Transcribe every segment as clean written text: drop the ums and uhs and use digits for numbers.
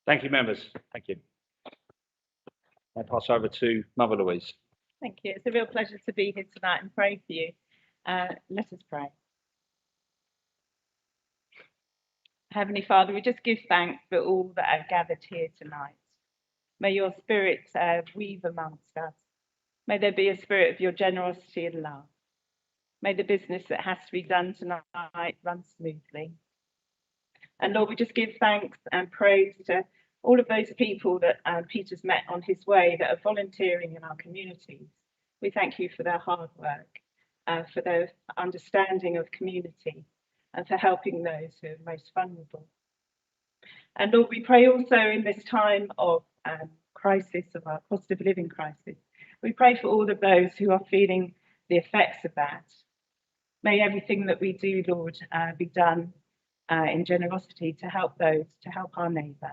Thank you, members. Thank you. I pass over to Mother Louise. Thank you. It's a real pleasure to be here tonight and pray for you. Let us pray. Heavenly Father, we just give thanks for all that are gathered here tonight. May your spirit weave amongst us. May there be a spirit of your generosity and love. May the business that has to be done tonight run smoothly. And Lord, we just give thanks and praise to all of those people that Peter's met on his way that are volunteering in our communities. We thank you for their hard work, for their understanding of community, and for helping those who are most vulnerable. And Lord, we pray also in this time of crisis, of our cost of living crisis, we pray for all of those who are feeling the effects of that. May everything that we do, Lord, be done in generosity to help those, to help our neighbour.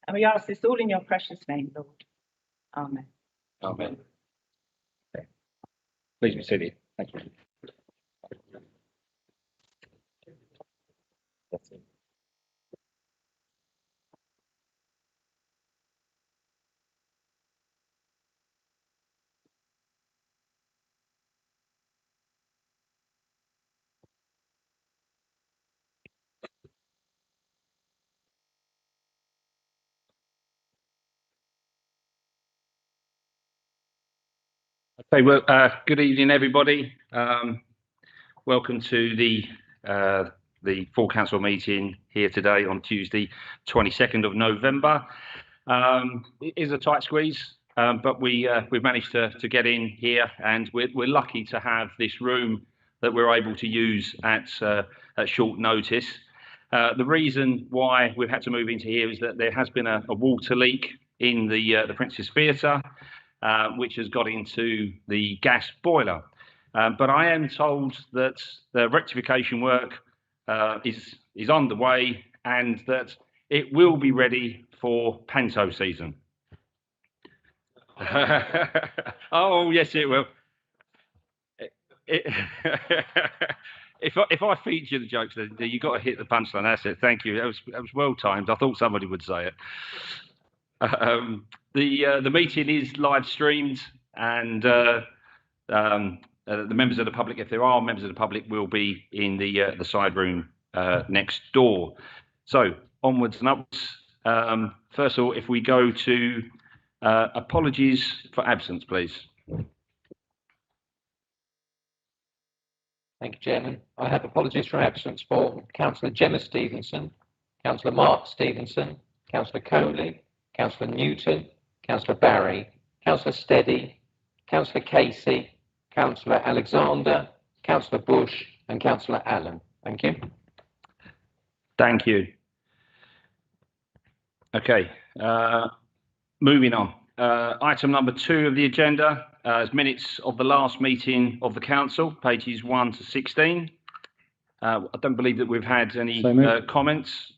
And we ask this all in your precious name, Lord. Amen. Amen. Okay. Please be seated. Thank you. That's it. Okay, well, good evening, everybody. Welcome to the full council meeting here today on Tuesday, 22nd of November. It is a tight squeeze, but we've managed to get in here, and we're lucky to have this room that we're able to use at short notice. The reason why we've had to move into here is that there has been a water leak in the Princess Theatre, which has got into the gas boiler. But I am told that the rectification work is underway and that it will be ready for Panto season. Oh, yes, it will. If I feature the jokes, then you've got to hit the punchline. That's it. Thank you. That was well timed. I thought somebody would say it. The meeting is live streamed, and the members of the public, if there are members of the public, will be in the side room next door. So onwards and upwards. First of all, if we go to apologies for absence, please. Thank you, Chairman. I have apologies for absence for Councillor Gemma Stevenson, Councillor Mark Stevenson, Councillor Coley, Councillor Newton, Councillor Barry, Councillor Steady, Councillor Casey, Councillor Alexander, Councillor Bush, and Councillor Allen. Thank you. Thank you. Okay, moving on. Item number 2 of the agenda is minutes of the last meeting of the council, pages 1 to 16. I don't believe that we've had any comments.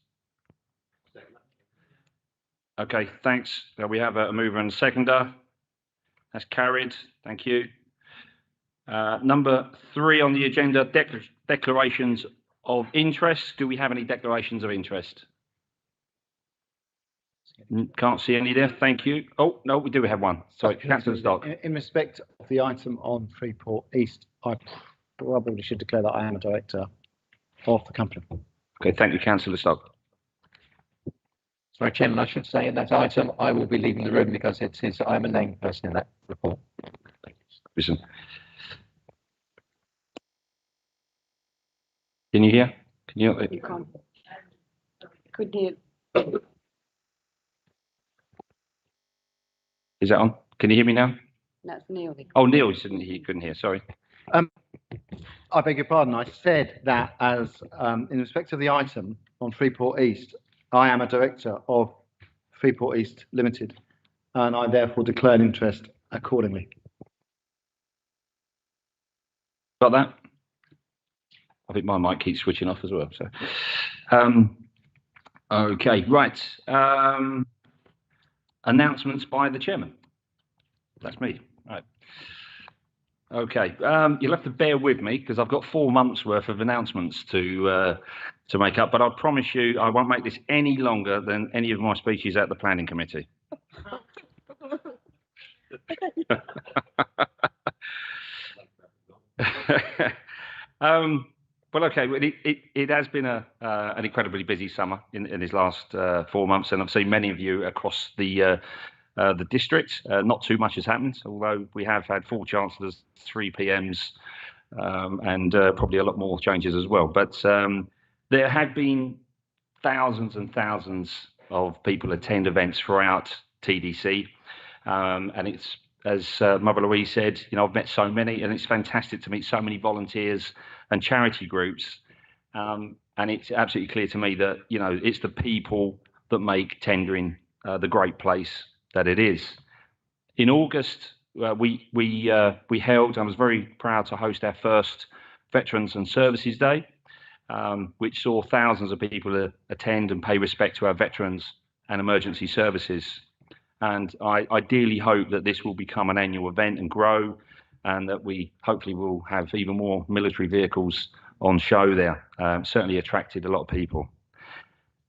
Okay, thanks. We have a mover and a seconder. That's carried. Thank you. Number 3 on the agenda, declarations of interest. Do we have any declarations of interest? Can't see any there. Thank you. Oh, no, we do have one. Sorry, Councillor Stock. In respect of the item on Freeport East, I probably should declare that I am a director of the company. Okay, thank you, Councillor Stock. Sorry, Chairman, I should say in that item, I will be leaving the room because I'm a named person in that report. Listen. Can you hear? Can you? You can't. Could you? Is that on? Can you hear me now? That's Neil. Oh, Neil, he couldn't hear. Sorry. I beg your pardon. I said that as in respect of the item on Freeport East, I am a director of Freeport East Limited, and I therefore declare an interest accordingly. Got that? I think my mic keeps switching off as well. So, okay, right. Announcements by the chairman. That's me. Right. Okay. You'll have to bear with me because I've got 4 months worth of announcements to to make up, but I promise you I won't make this any longer than any of my speeches at the planning committee. Well, okay, it has been an incredibly busy summer in these last 4 months, and I've seen many of you across the district. Not too much has happened, although we have had 4 chancellors, 3 PMs, and probably a lot more changes as well. But there have been thousands and thousands of people attend events throughout TDC, and it's, as Mother Louise said, you know, I've met so many, and it's fantastic to meet so many volunteers and charity groups. And it's absolutely clear to me that, you know, it's the people that make tendering the great place that it is. In August, we held, I was very proud to host our first Veterans and Services Day, which saw thousands of people attend and pay respect to our veterans and emergency services. And I ideally hope that this will become an annual event and grow, and that we hopefully will have even more military vehicles on show there. Certainly attracted a lot of people.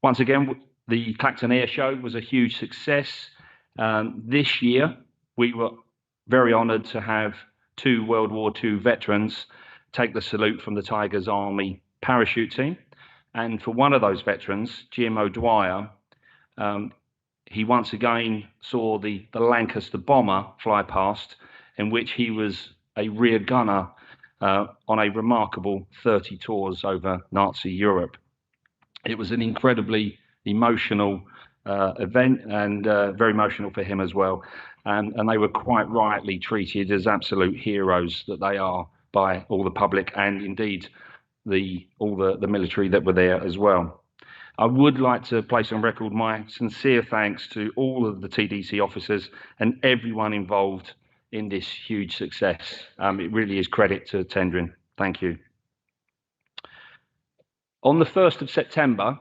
Once again, the Clacton Air Show was a huge success. This year, we were very honoured to have 2 World War II veterans take the salute from the Tigers Army parachute team. And for one of those veterans, Jim O'Dwyer, he once again saw the Lancaster bomber fly past, in which he was a rear gunner on a remarkable 30 tours over Nazi Europe. It was an incredibly emotional event, and very emotional for him as well. And they were quite rightly treated as absolute heroes that they are by all the public, and indeed all the military that were there as well. I would like to place on record my sincere thanks to all of the TDC officers and everyone involved in this huge success. It really is credit to tendering. Thank you. On the 1st of September,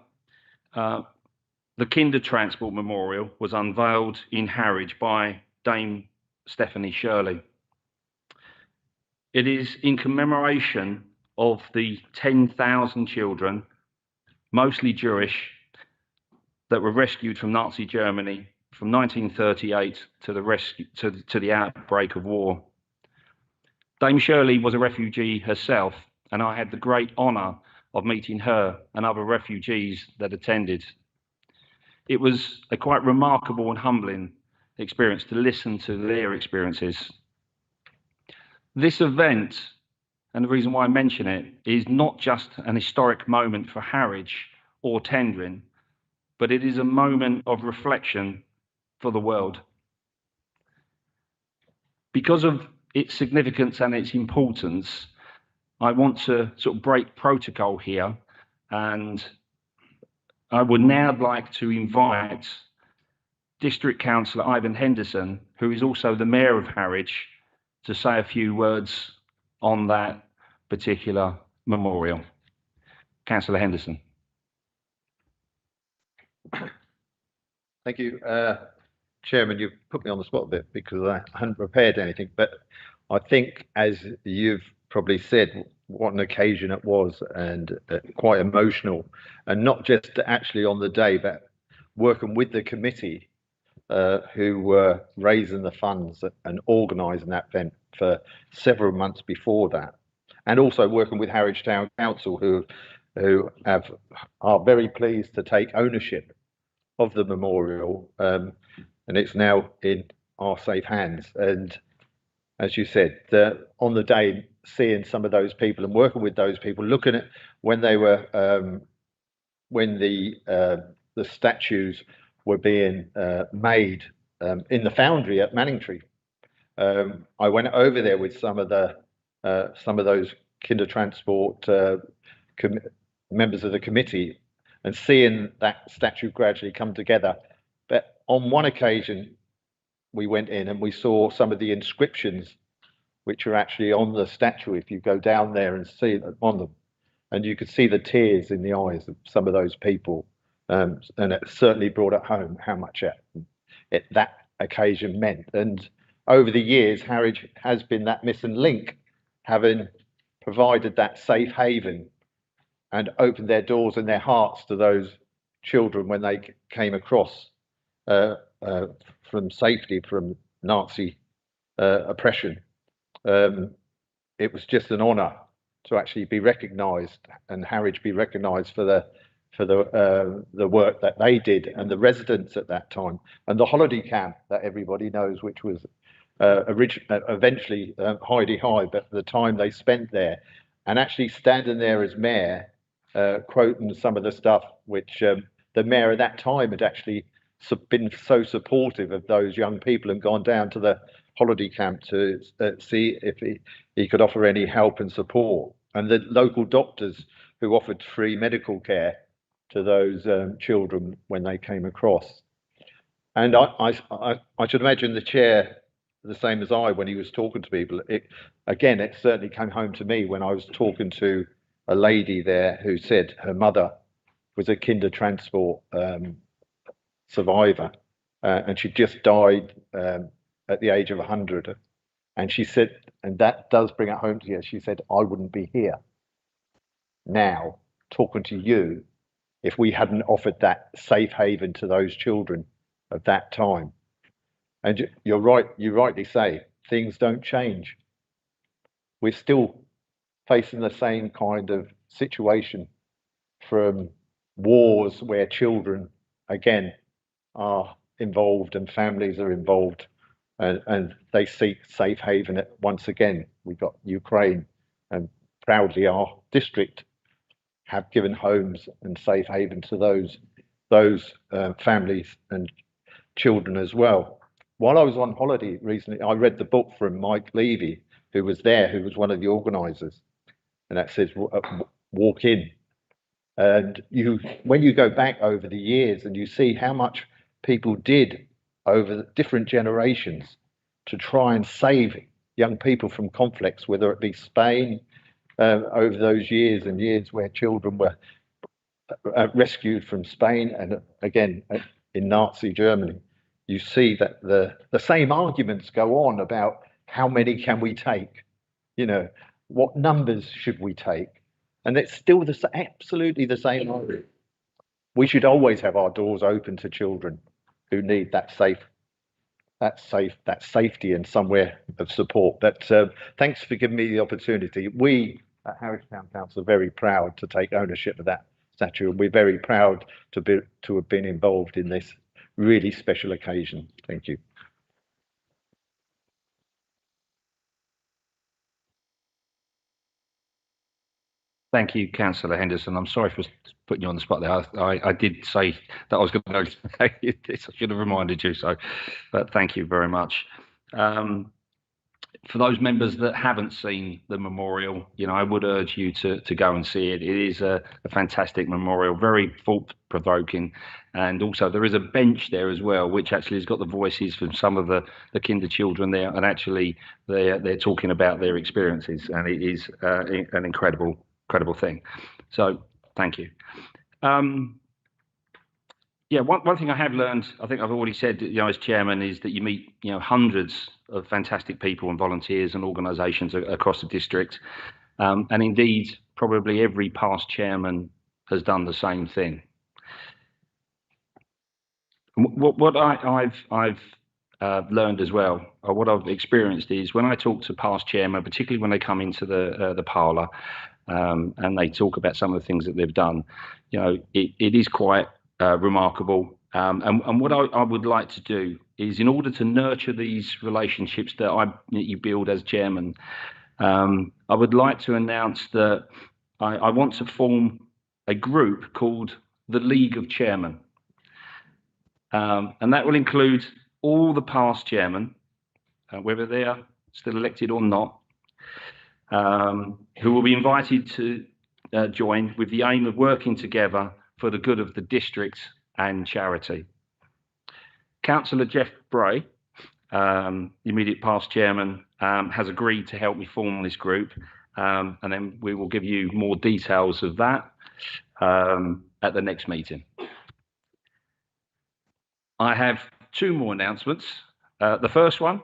the Kinder Transport Memorial was unveiled in Harwich by Dame Stephanie Shirley. It is in commemoration of the 10,000 children, mostly Jewish, that were rescued from Nazi Germany from 1938 to the outbreak of war. Dame Shirley was a refugee herself, and I had the great honour of meeting her and other refugees that attended. It was a quite remarkable and humbling experience to listen to their experiences. This event, and the reason why I mention it, is not just an historic moment for Harwich or tendering, but it is a moment of reflection for the world. Because of its significance and its importance, I want to sort of break protocol here, and I would now like to invite District Councillor Ivan Henderson, who is also the Mayor of Harwich, to say a few words on that particular memorial. Councillor Henderson. Thank you, Chairman. You've put me on the spot a bit because I hadn't prepared anything, but I think, as you've probably said, what an occasion it was, and quite emotional, and not just actually on the day, but working with the committee who were raising the funds and organising that event for several months before that, and also working with Harwich Town Council, who are very pleased to take ownership of the memorial, and it's now in our safe hands. And as you said, on the day, seeing some of those people and working with those people, looking at when they were when the statues were being made in the foundry at Manningtree. I went over there with some of those Kinder Transport members of the committee, and seeing that statue gradually come together. But on one occasion, we went in and we saw some of the inscriptions which are actually on the statue. If you go down there and see on them, and you could see the tears in the eyes of some of those people, and it certainly brought it home how much that occasion meant. And over the years, Harwich has been that missing link, having provided that safe haven and opened their doors and their hearts to those children when they came across from safety from Nazi oppression. It was just an honour to actually be recognised, and Harwich be recognised for the work that they did, and the residents at that time, and the holiday camp that everybody knows, which was eventually Heidi High, but the time they spent there, and actually standing there as mayor, quoting some of the stuff which the mayor at that time had actually been so supportive of those young people and gone down to the holiday camp to see if he could offer any help and support, and the local doctors who offered free medical care to those children when they came across. And I should imagine the chair the same as I when he was talking to people. It certainly came home to me when I was talking to a lady there who said her mother was a kinder transport survivor, and she just died at the age of 100. And she said, and that does bring it home to you, she said, I wouldn't be here now talking to you if we hadn't offered that safe haven to those children of that time. And you're right, you rightly say, things don't change. We're still facing the same kind of situation, from wars where children, again, are involved and families are involved, and they seek safe haven. Once again, we've got Ukraine, and proudly our district have given homes and safe haven to those families and children as well. While I was on holiday recently, I read the book from Mike Levy, who was there, who was one of the organisers, and that says walk in. And when you go back over the years and you see how much people did over the different generations to try and save young people from conflicts, whether it be Spain, over those years and years where children were rescued from Spain, and again in Nazi Germany, you see that the same arguments go on about how many can we take, what numbers should we take, and it's still absolutely the same argument. We should always have our doors open to children who need that safety and somewhere of support. But thanks for giving me the opportunity. We at Harwich Town Council are very proud to take ownership of that statue, and we're very proud to have been involved in this really special occasion. Thank you. Thank you, Councillor Henderson. I'm sorry for putting you on the spot there. I did say that I was going to say this. I should have reminded you so, but thank you very much. For those members that haven't seen the memorial, I would urge you to go and see it. It is a fantastic memorial, very thought-provoking, and also there is a bench there as well, which actually has got the voices from some of the kinder children there, and actually they're talking about their experiences, and it is an incredible thing. So thank you. Yeah, one thing I have learned, I think I've already said, as chairman, is that you meet, hundreds of fantastic people and volunteers and organisations across the district, and indeed, probably every past chairman has done the same thing. What I've learned as well, or what I've experienced, is when I talk to past chairmen, particularly when they come into the parlour, and they talk about some of the things that they've done, it is quite remarkable. And what I would like to do is, in order to nurture these relationships that you build as chairman, I would like to announce that I want to form a group called the League of Chairmen. And that will include all the past chairmen, whether they are still elected or not, who will be invited to join with the aim of working together for the good of the district and charity. Councillor Jeff Bray, the immediate past chairman, has agreed to help me form this group, and then we will give you more details of that at the next meeting. I have two more announcements. The first one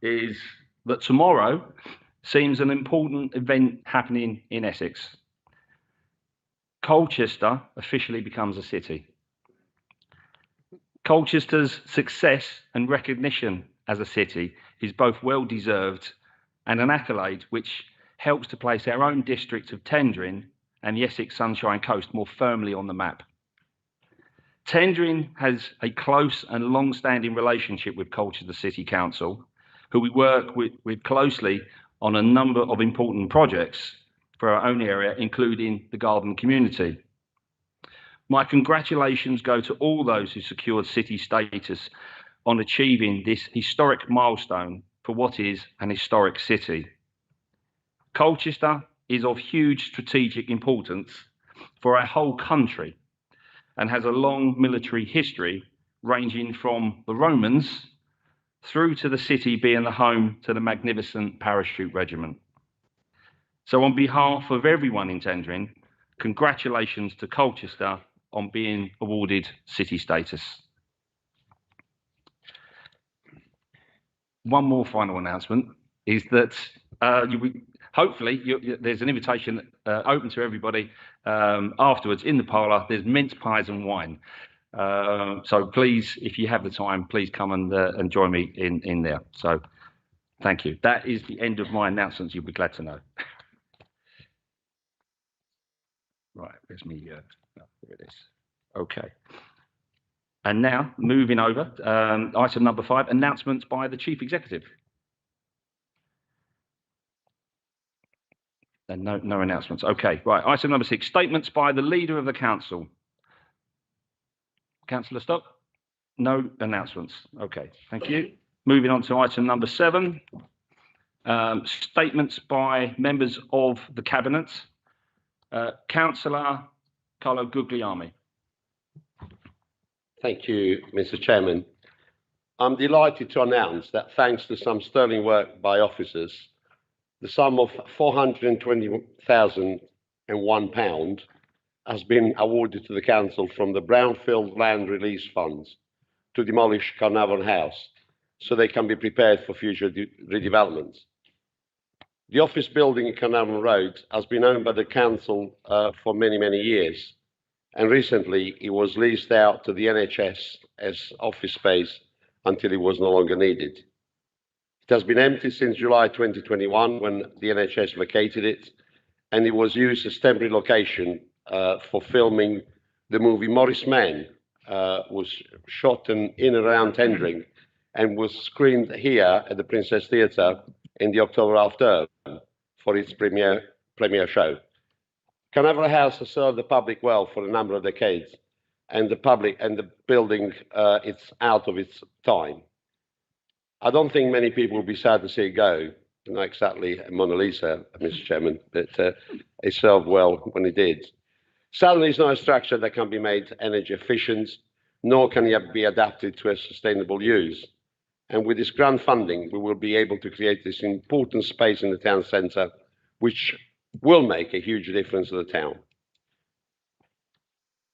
is that tomorrow seems an important event happening in Essex. Colchester officially becomes a city. Colchester's success and recognition as a city is both well deserved and an accolade which helps to place our own district of Tendring and the Essex Sunshine Coast more firmly on the map. Tendring has a close and long-standing relationship with Colchester City Council, who we work with closely on a number of important projects for our own area, including the garden community. My congratulations go to all those who secured city status on achieving this historic milestone for what is an historic city. Colchester is of huge strategic importance for our whole country and has a long military history ranging from the Romans through to the city being the home to the magnificent Parachute Regiment. So on behalf of everyone in Tendring, congratulations to Colchester on being awarded city status. One more final announcement is that hopefully there's an invitation open to everybody afterwards in the parlour. There's mince pies and wine. So please, if you have the time, please come and join me in there. So thank you. That is the end of my announcements. You'll be glad to know. Right, there's me. There it is. Okay. And now moving over, item number 5, announcements by the Chief Executive. And no announcements. Okay, right. Item number 6, statements by the Leader of the Council. Councillor Stock? No announcements. Okay, thank you. Moving on to item number 7, statements by members of the Cabinet. Councillor Carlo Guglielmi. Thank you, Mr. Chairman. I'm delighted to announce that thanks to some sterling work by officers, the sum of £420,001 has been awarded to the Council from the Brownfield Land Release Funds to demolish Carnarvon House so they can be prepared for future redevelopments. The office building in Carnarvon Road has been owned by the Council for many, many years, and recently it was leased out to the NHS as office space until it was no longer needed. It has been empty since July 2021 when the NHS vacated it, and it was used as temporary location for filming the movie Morris Men, was shot in and around Tendring and was screened here at the Princess Theatre in the October half term for its premiere show. Carnarvon House has served the public well for a number of decades, and the building it's out of its time. I don't think many people will be sad to see it go. Not exactly a Mona Lisa, Mr. Chairman, but it served well when it did. Sadly, it's not a structure that can be made energy efficient, nor can it be adapted to a sustainable use. And with this grant funding, we will be able to create this important space in the town centre, which will make a huge difference to the town.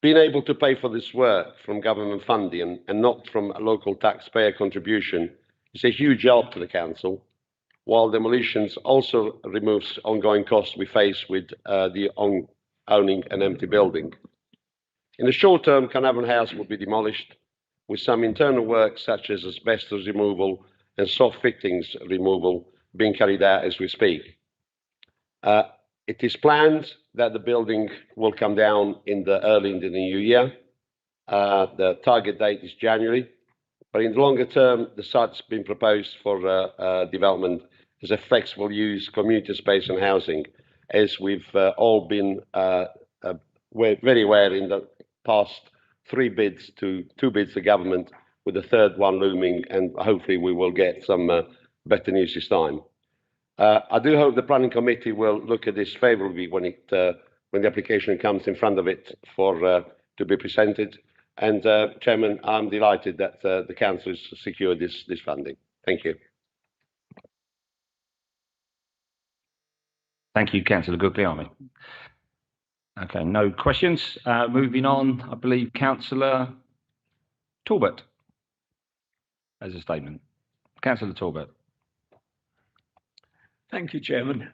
Being able to pay for this work from government funding and not from a local taxpayer contribution is a huge help to the council, while demolitions also removes ongoing costs we face with owning an empty building. In the short term, Carnarvon House will be demolished, with some internal work such as asbestos removal and soft fittings removal being carried out as we speak. It is planned that the building will come down early in the new year. The target date is January, but in the longer term, the site's been proposed for development as a flexible use community space and housing, as we've all been very aware in the past 2 bids to government, with the third one looming, and hopefully we will get some better news this time. I do hope the planning committee will look at this favourably when the application comes in front of it to be presented. And Chairman, I'm delighted that the council has secured this funding. Thank you. Thank you, Councillor Guglielmi. Okay, no questions. Moving on, I believe Councillor Talbot has a statement. Councillor Talbot. Thank you, Chairman.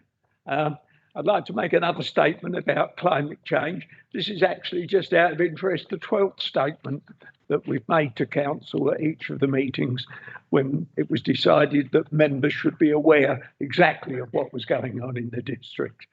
I I'd like to make another statement about climate change. This is actually just out of interest, the 12th statement that we've made to council at each of the meetings when it was decided that members should be aware exactly of what was going on in the district.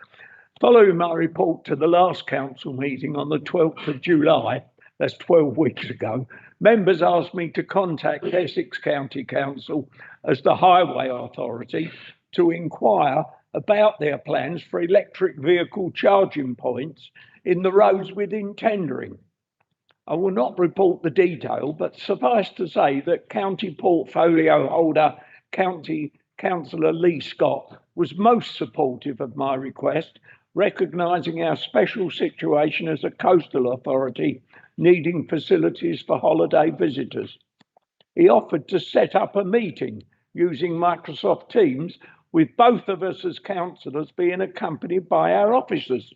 Following my report to the last council meeting on the 12th of July, that's 12 weeks ago, members asked me to contact Essex County Council as the highway authority to inquire about their plans for electric vehicle charging points in the roads within tendering. I will not report the detail, but suffice to say that County Portfolio Holder County Councillor Lee Scott was most supportive of my request, recognising our special situation as a coastal authority needing facilities for holiday visitors. He offered to set up a meeting using Microsoft Teams with both of us as councillors being accompanied by our officers.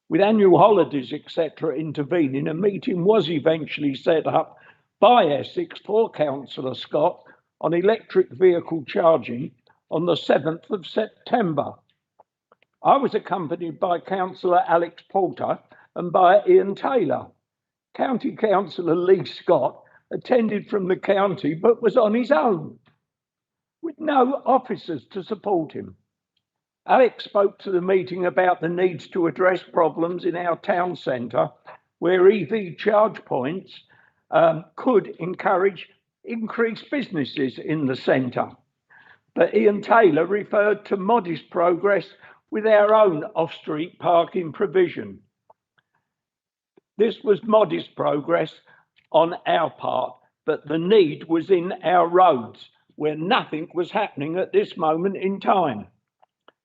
With annual holidays, etc. intervening, a meeting was eventually set up by Essex for Councillor Scott on electric vehicle charging on the 7th of September. I was accompanied by Councillor Alex Porter and by Ian Taylor. County Councillor Lee Scott attended from the county but was on his own, with no officers to support him. Alex spoke to the meeting about the needs to address problems in our town centre where EV charge points could encourage increased businesses in the centre. But Ian Taylor referred to modest progress with our own off-street parking provision. This was modest progress on our part, but the need was in our roads, where nothing was happening at this moment in time.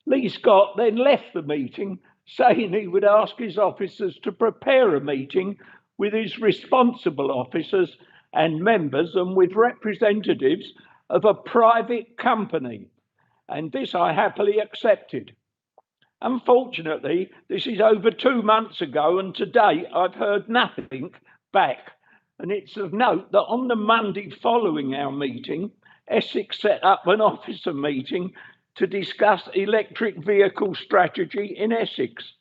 Lee Scott then left the meeting, saying he would ask his officers to prepare a meeting with his responsible officers and members and with representatives of a private company. And this I happily accepted. Unfortunately, this is over 2 months ago, and today I've heard nothing back. And it's of note that on the Monday following our meeting, Essex set up an officer meeting to discuss electric vehicle strategy in Essex.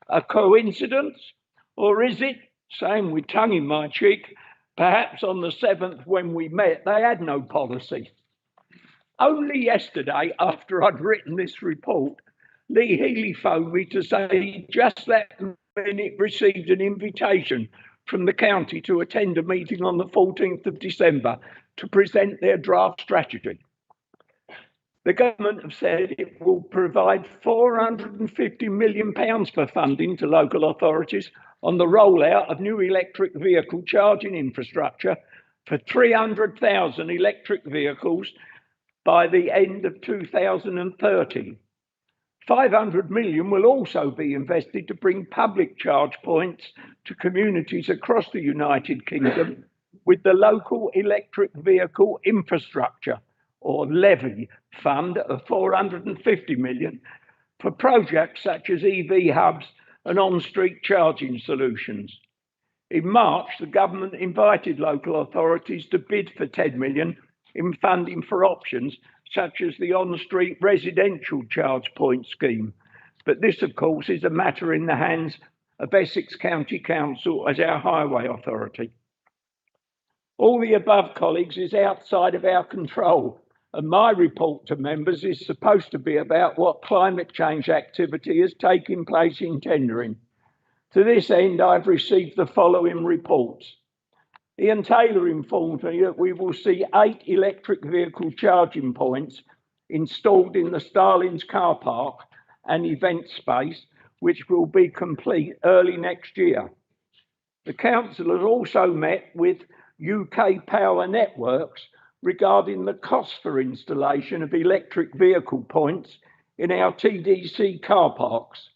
A coincidence? Or is it, saying with tongue in my cheek, perhaps on the 7th when we met, they had no policy? Only yesterday, after I'd written this report, Lee Healy phoned me to say he just that minute received an invitation from the county to attend a meeting on the 14th of December to present their draft strategy. The government have said it will provide £450 million for funding to local authorities on the rollout of new electric vehicle charging infrastructure for 300,000 electric vehicles by the end of 2030. 500 million will also be invested to bring public charge points to communities across the United Kingdom with the local electric vehicle infrastructure or levy fund of 450 million for projects such as EV hubs and on-street charging solutions. In March, the government invited local authorities to bid for 10 million in funding for options such as the on-street residential charge point scheme. But this, of course, is a matter in the hands of Essex County Council as our highway authority. All the above, colleagues, is outside of our control, and my report to members is supposed to be about what climate change activity is taking place in tendering. To this end, I've received the following reports. Ian Taylor informed me that we will see 8 electric vehicle charging points installed in the Starlings car park and event space, which will be complete early next year. The council has also met with UK Power Networks regarding the cost for installation of electric vehicle points in our TDC car parks.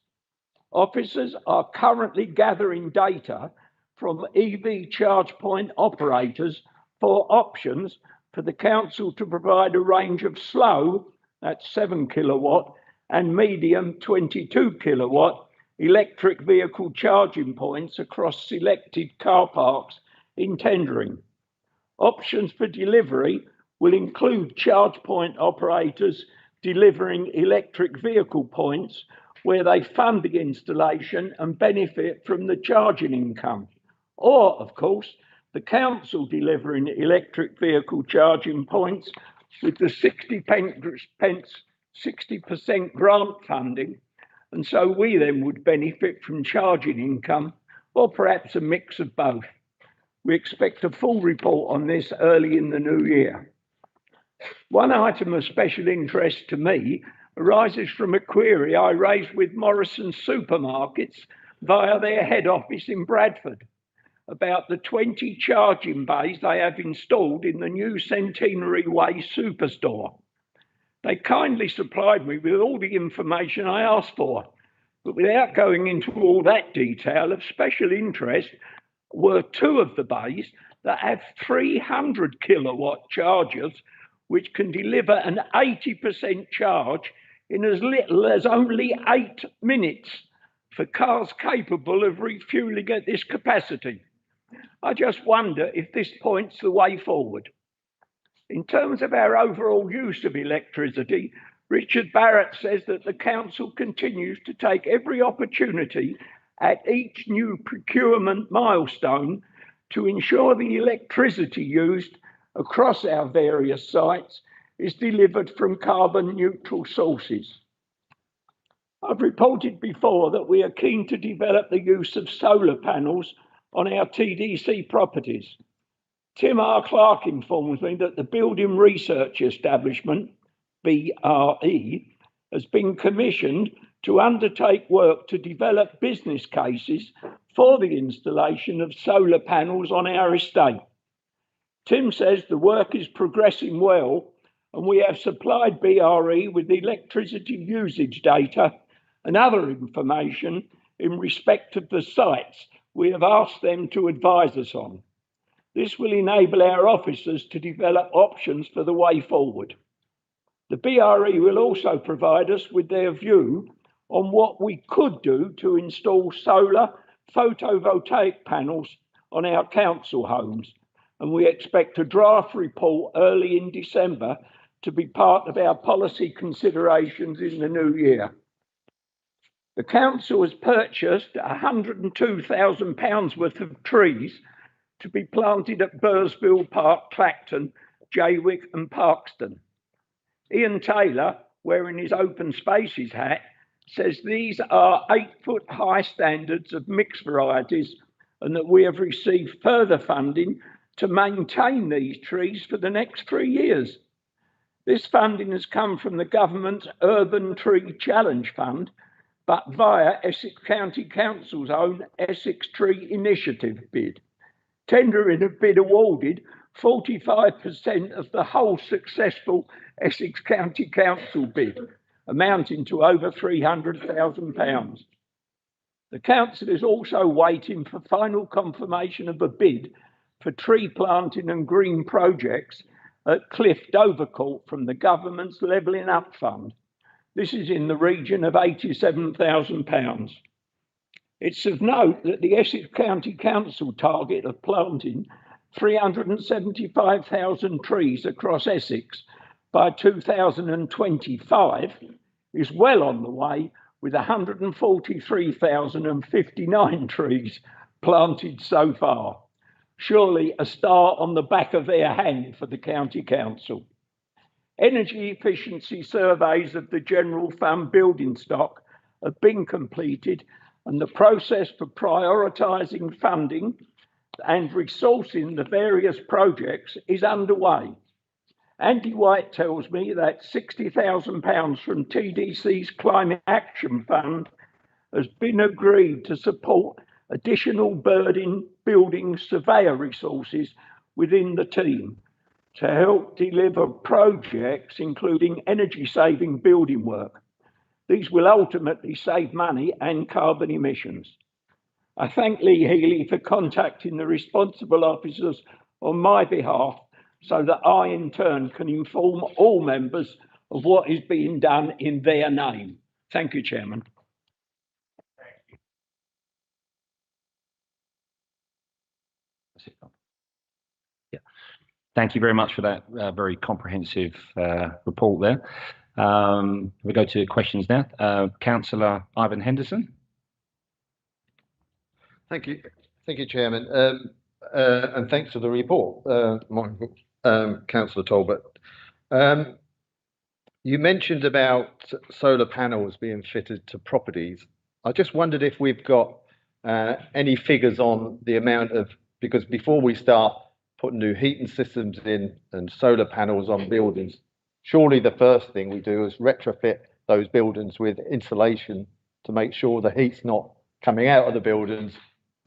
Officers are currently gathering data from EV charge point operators for options for the council to provide a range of slow, that's 7 kilowatt, and medium 22 kilowatt electric vehicle charging points across selected car parks in tendering. Options for delivery will include charge point operators delivering electric vehicle points where they fund the installation and benefit from the charging income. Or, of course, the council delivering electric vehicle charging points with the 60% grant funding, and so we then would benefit from charging income, or perhaps a mix of both. We expect a full report on this early in the new year. One item of special interest to me arises from a query I raised with Morrison's Supermarkets via their head office in Bradford about the 20 charging bays they have installed in the new Centenary Way superstore. They kindly supplied me with all the information I asked for, but without going into all that detail, of special interest were two of the bays that have 300 kilowatt chargers, which can deliver an 80% charge in as little as only 8 minutes for cars capable of refueling at this capacity. I just wonder if this points the way forward. In terms of our overall use of electricity, Richard Barrett says that the council continues to take every opportunity at each new procurement milestone to ensure the electricity used across our various sites is delivered from carbon neutral sources. I've reported before that we are keen to develop the use of solar panels on our TDC properties. Tim R. Clark informs me that the Building Research Establishment, BRE, has been commissioned to undertake work to develop business cases for the installation of solar panels on our estate. Tim says the work is progressing well, and we have supplied BRE with electricity usage data and other information in respect of the sites we have asked them to advise us on. This will enable our officers to develop options for the way forward. The BRE will also provide us with their view on what we could do to install solar photovoltaic panels on our council homes, and we expect a draft report early in December to be part of our policy considerations in the new year. The council has purchased £102,000 worth of trees to be planted at Bursville Park, Clacton, Jaywick and Parkston. Ian Taylor, wearing his open spaces hat, says these are 8-foot high standards of mixed varieties and that we have received further funding to maintain these trees for the next 3 years. This funding has come from the government's Urban Tree Challenge Fund, but via Essex County Council's own Essex Tree Initiative bid. Tendering a bid awarded 45% of the whole successful Essex County Council bid, amounting to over £300,000. The council is also waiting for final confirmation of a bid for tree planting and green projects at Cliff Dovercourt from the government's Levelling Up Fund. This is in the region of £87,000. It's of note that the Essex County Council target of planting 375,000 trees across Essex by 2025 is well on the way, with 143,059 trees planted so far. Surely a star on the back of their hand for the County Council. Energy efficiency surveys of the general fund building stock have been completed, and the process for prioritising funding and resourcing the various projects is underway. Andy White tells me that £60,000 from TDC's Climate Action Fund has been agreed to support additional building surveyor resources within the team to help deliver projects including energy-saving building work. These will ultimately save money and carbon emissions. I thank Lee Healy for contacting the responsible officers on my behalf so that I in turn can inform all members of what is being done in their name. Thank you, Chairman. Thank you very much for that very comprehensive report there. We go to questions now. Councillor Ivan Henderson. Thank you, Chairman, and thanks for the report, Councillor Talbot. You mentioned about solar panels being fitted to properties. I just wondered if we've got any figures on the amount of, because before we start putting new heating systems in and solar panels on buildings, surely the first thing we do is retrofit those buildings with insulation to make sure the heat's not coming out of the buildings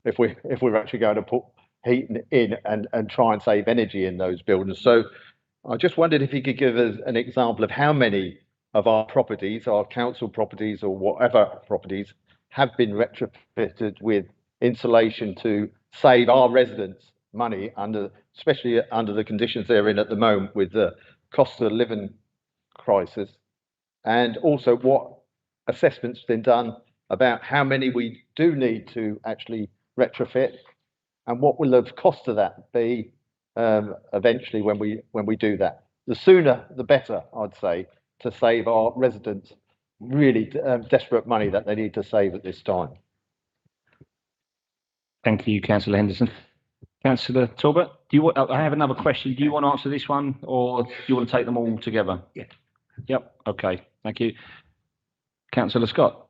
if we're actually going to put heating in and try and save energy in those buildings. So I just wondered if you could give us an example of how many of our properties, our council properties or whatever properties, have been retrofitted with insulation to save our residents money, especially under the conditions they're in at the moment with the cost of living crisis, and also what assessments been done about how many we do need to actually retrofit, and what will the cost of that be eventually when we do that. The sooner the better, I'd say, to save our residents really desperate money that they need to save at this time. Thank you, Councillor Henderson. Councillor Talbot, I have another question. Do you want to answer this one, or do you want to take them all together? Yeah. Yep. Okay. Thank you. Councillor Scott.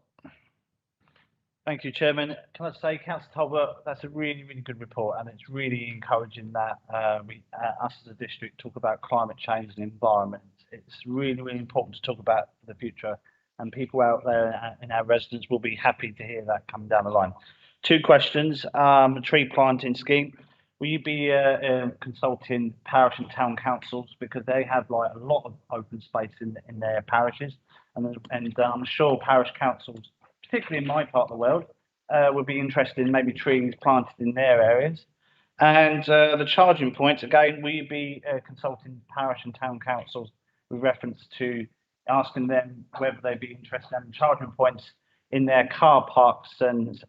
Thank you, Chairman. Can I say, Councillor Talbot, that's a really, really good report, and it's really encouraging that us as a district talk about climate change and environment. It's really, really important to talk about the future, and people out there in our residents will be happy to hear that coming down the line. Two questions. Tree planting scheme. Will you be consulting parish and town councils, because they have like a lot of open space in their parishes, and I'm sure parish councils, particularly in my part of the world, would be interested in maybe trees planted in their areas. And the charging points, again, will you be consulting parish and town councils with reference to asking them whether they'd be interested in charging points in their car parks and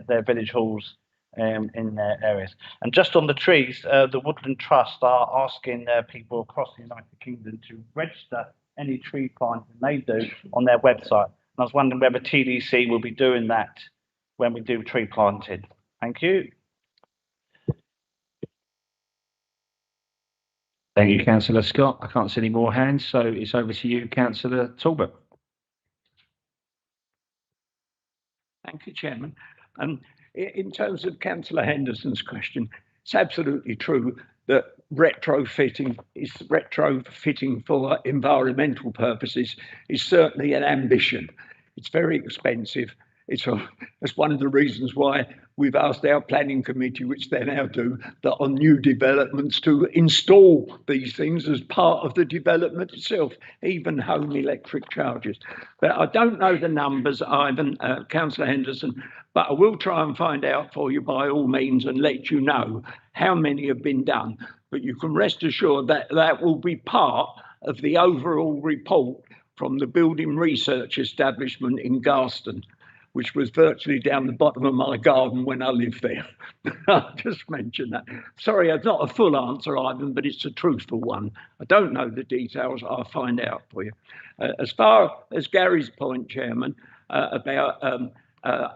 their village halls in their areas? And just on the trees, the Woodland Trust are asking people across the United Kingdom to register any tree planting they do on their website. I was wondering whether TDC will be doing that when we do tree planting. Thank you. Thank you, Councillor Scott. I can't see any more hands, so it's over to you, Councillor Talbot. Thank you, Chairman. In terms of Councillor Henderson's question, it's absolutely true that retrofitting for environmental purposes is certainly an ambition. It's very expensive. It's one of the reasons why we've asked our planning committee, which they now do, that on new developments to install these things as part of the development itself, even home electric chargers. But I don't know the numbers, Ivan, Councillor Henderson, but I will try and find out for you by all means and let you know how many have been done. But you can rest assured that that will be part of the overall report from the Building Research Establishment in Garston, which was virtually down the bottom of my garden when I lived there. I'll just mention that. Sorry, it's not a full answer, Ivan, but it's a truthful one. I don't know the details. I'll find out for you. As far as Gary's point, Chairman, about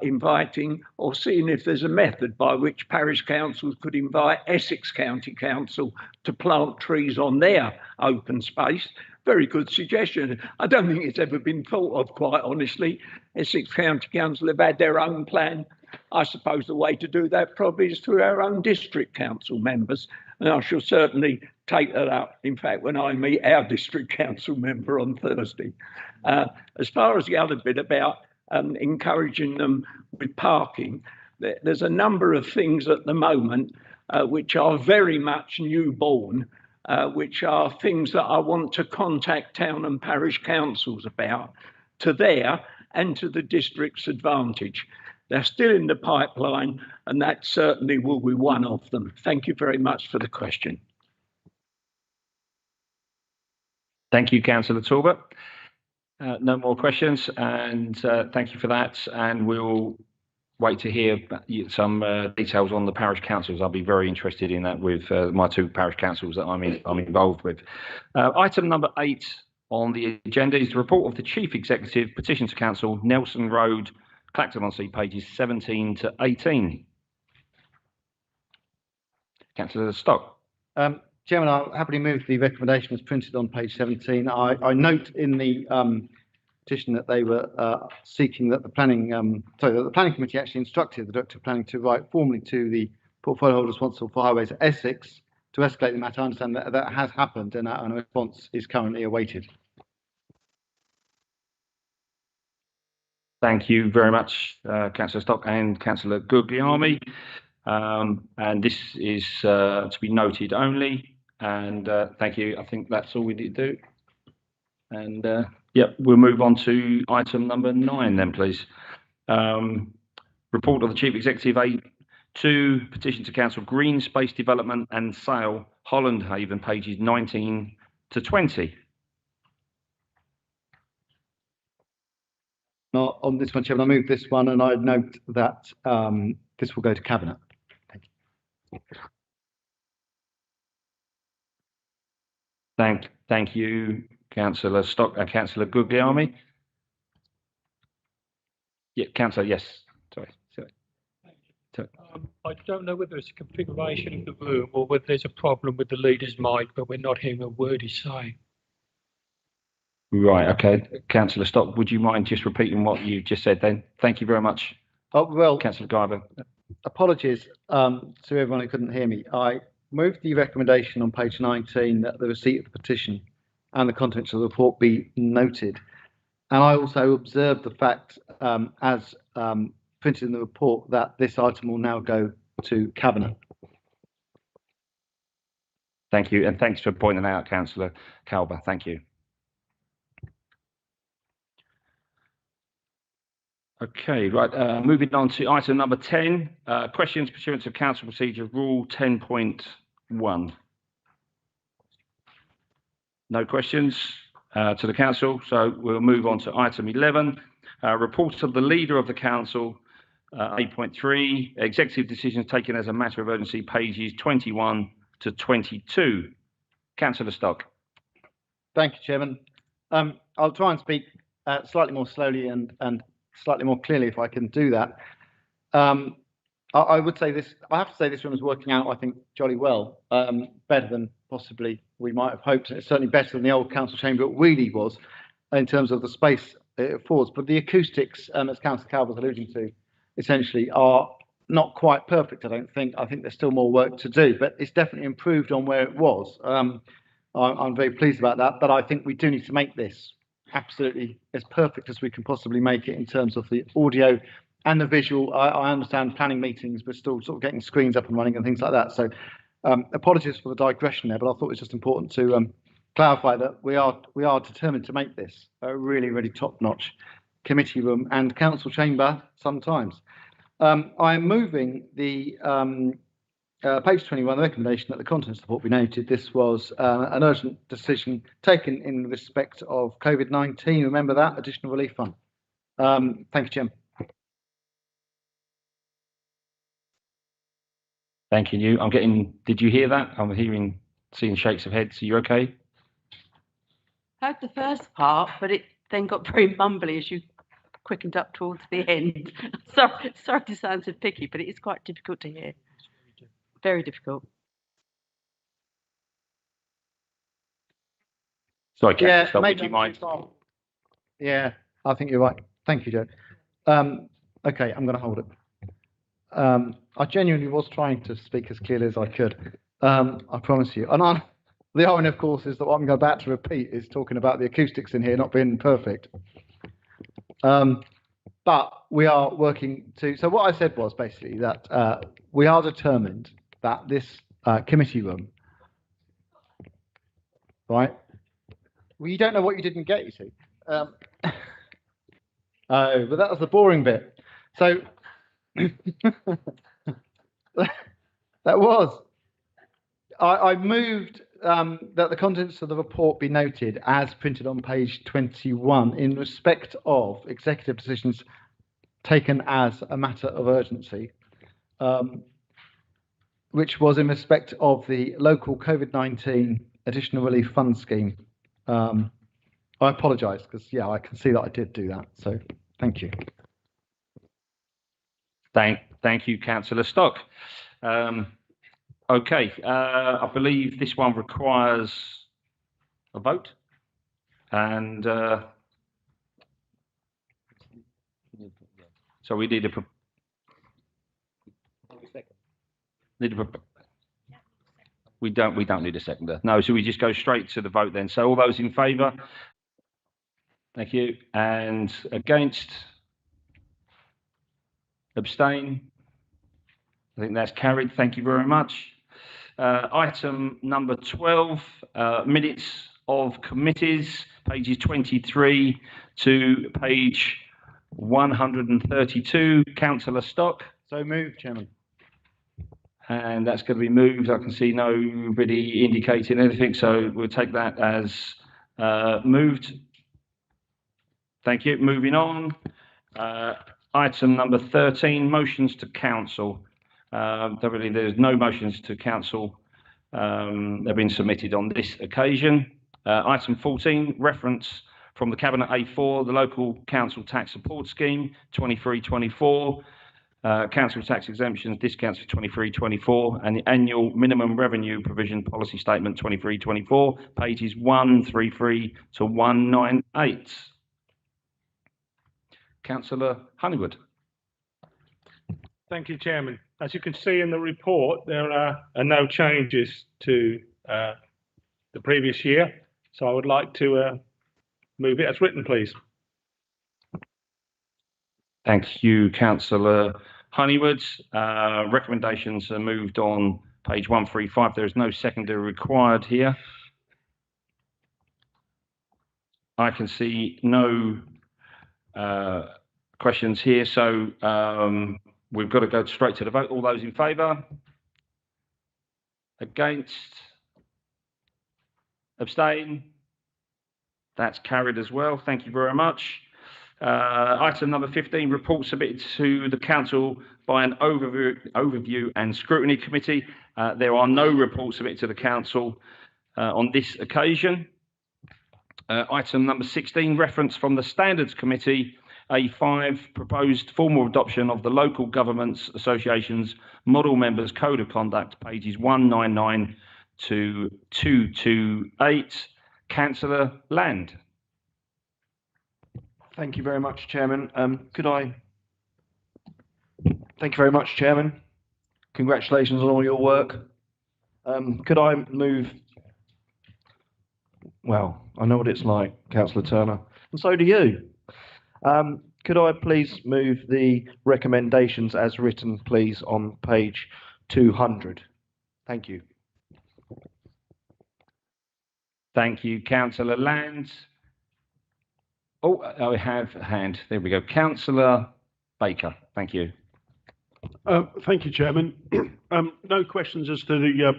inviting or seeing if there's a method by which parish councils could invite Essex County Council to plant trees on their open space. Very good suggestion. I don't think it's ever been thought of, quite honestly. Essex County Council have had their own plan. I suppose the way to do that probably is through our own district council members, and I shall certainly take that up, in fact, when I meet our district council member on Thursday. As far as the other bit about encouraging them with parking, there's a number of things at the moment which are very much newborn, which are things that I want to contact town and parish councils about, to their and to the district's advantage. They're still in the pipeline, and that certainly will be one of them. Thank you very much for the question. Thank you, Councillor Talbot. No more questions, and thank you for that. And we'll wait to hear some details on the parish councils. I'll be very interested in that with my two parish councils that I'm involved with. Item number 8 on the agenda is the report of the Chief Executive, Petition to Council, Nelson Road, Clacton-on-Sea, pages 17 to 18. Councillor Stock. Chairman, I'll happily move the recommendation as printed on page 17. I note in the petition that they were seeking that the planning, that the planning committee actually instructed the Director of Planning to write formally to the portfolio holder responsible for highways at Essex to escalate the matter. I understand that that has happened and a response is currently awaited. Thank you very much, Councillor Stock and Councillor Guglielmi. And this is to be noted only. And thank you. I think that's all we need to do. And yep, we'll move on to item number 9 then, please. Report of the Chief Executive, A2, Petition to Council, Green Space Development and Sale, Holland Haven, pages 19 to 20. Now, on this one, Chairman, I move this one and I note that this will go to Cabinet. Thank you. Thank you, Councillor Stock, Councillor Guglielmi. Yeah, Councillor, yes. Sorry. I don't know whether it's a configuration of the room or whether there's a problem with the leader's mic, but we're not hearing a word he's saying. Right, okay. Councillor Stock, would you mind just repeating what you just said then? Thank you very much. Oh, well, Councillor Guyver. Apologies to everyone who couldn't hear me. I moved the recommendation on page 19 that the receipt of the petition and the contents of the report be noted. And I also observed the fact, as printed in the report, that this item will now go to Cabinet. Thank you, and thanks for pointing out, Councillor Calber. Thank you. Okay, right, moving on to item number 10, questions pursuant to Council Procedure Rule 10.1. No questions to the Council, so we'll move on to item 11, reports of the Leader of the Council, 8.3, executive decisions taken as a matter of urgency, pages 21 to 22. Councillor Stock. Thank you, Chairman. I'll try and speak slightly more slowly and slightly more clearly if I can do that. I would say this, I have to say this room is working out, I think, jolly well, better than possibly we might have hoped. It's certainly better than the old council chamber at Wheelie was in terms of the space it affords. But the acoustics, as Councillor Calver was alluding to, essentially are not quite perfect, I don't think. I think there's still more work to do, but it's definitely improved on where it was. I'm very pleased about that, but I think we do need to make this absolutely as perfect as we can possibly make it in terms of the audio and the visual. I understand planning meetings, but still sort of getting screens up and running and things like that. So apologies for the digression there, but I thought it was just important to clarify that we are determined to make this a really, really top-notch committee room and council chamber sometimes. I'm moving the page 21, the recommendation that the contents of the report be noted. This was an urgent decision taken in respect of COVID-19. Remember that additional relief fund. Thank you, Jim. Thank you. I'm getting, did you hear that? I'm seeing shakes of heads. Are you okay? Heard the first part, but it then got very mumbly as you quickened up towards the end. Sorry to sound so picky, but it is quite difficult to hear. Very difficult. Sorry, Yeah, would you mind? Yeah, I think you're right. Thank you, Joe. Okay, I'm going to hold it. I genuinely was trying to speak as clearly as I could. I promise you. And the irony, of course, is that what I'm about to repeat is talking about the acoustics in here not being perfect. But we are working to. So what I said was basically that we are determined that this committee room, right? Well, you don't know what you didn't get, you see. Oh, but that was the boring bit. So that was. I moved that the contents of the report be noted as printed on page 21 in respect of executive decisions taken as a matter of urgency, which was in respect of the local COVID-19 additional relief fund scheme, I apologise because, yeah, I can see that I did do that. So thank you. Thank you, Councillor Stock. Okay, I believe this one requires a vote, and so we need a we don't need a seconder. No, so we just go straight to the vote then. So all those in favour? Thank you. And against? Abstain? I think that's carried. Thank you very much. Item number 12, minutes of committees, pages 23 to page 132. Councillor Stock. So moved, Chairman. And that's going to be moved. I can see nobody indicating anything, so we'll take that as moved. Thank you. Moving on. Item number 13, motions to council. There's no motions to council. They've been submitted on this occasion. Item 14, reference from the Cabinet A4, the Local Council Tax Support Scheme 23-24. Council tax exemptions, discounts for 23-24, and the annual minimum revenue provision policy statement 23-24, pages 133 to 198. Councillor Honeywood. Thank you, Chairman. As you can see in the report, there are no changes to the previous year, so I would like to move it as written, please. Thank you, Councillor Honeywood. Recommendations are moved on page 135. There is no secondary required here. I can see no questions here, so we've got to go straight to the vote. All those in favour? Against? Abstain? That's carried as well. Thank you very much. Item number 15, report submitted to the council by an overview and scrutiny committee. There are no reports submitted to the council on this occasion. Item number 16, reference from the Standards Committee, A5, proposed formal adoption of the Local Governments Association's Model Members Code of Conduct, pages 199 to 228. Councillor Land. Thank you very much, Chairman. Thank you very much, Chairman. Congratulations on all your work. Could I move? Well, I know what it's like, Councillor Turner, and so do you. Could I please move the recommendations as written, please, on page 200? Thank you. Thank you, Councillor Land. Oh, I have a hand. There we go. Councillor Baker. Thank you. Thank you, Chairman. No questions as to the.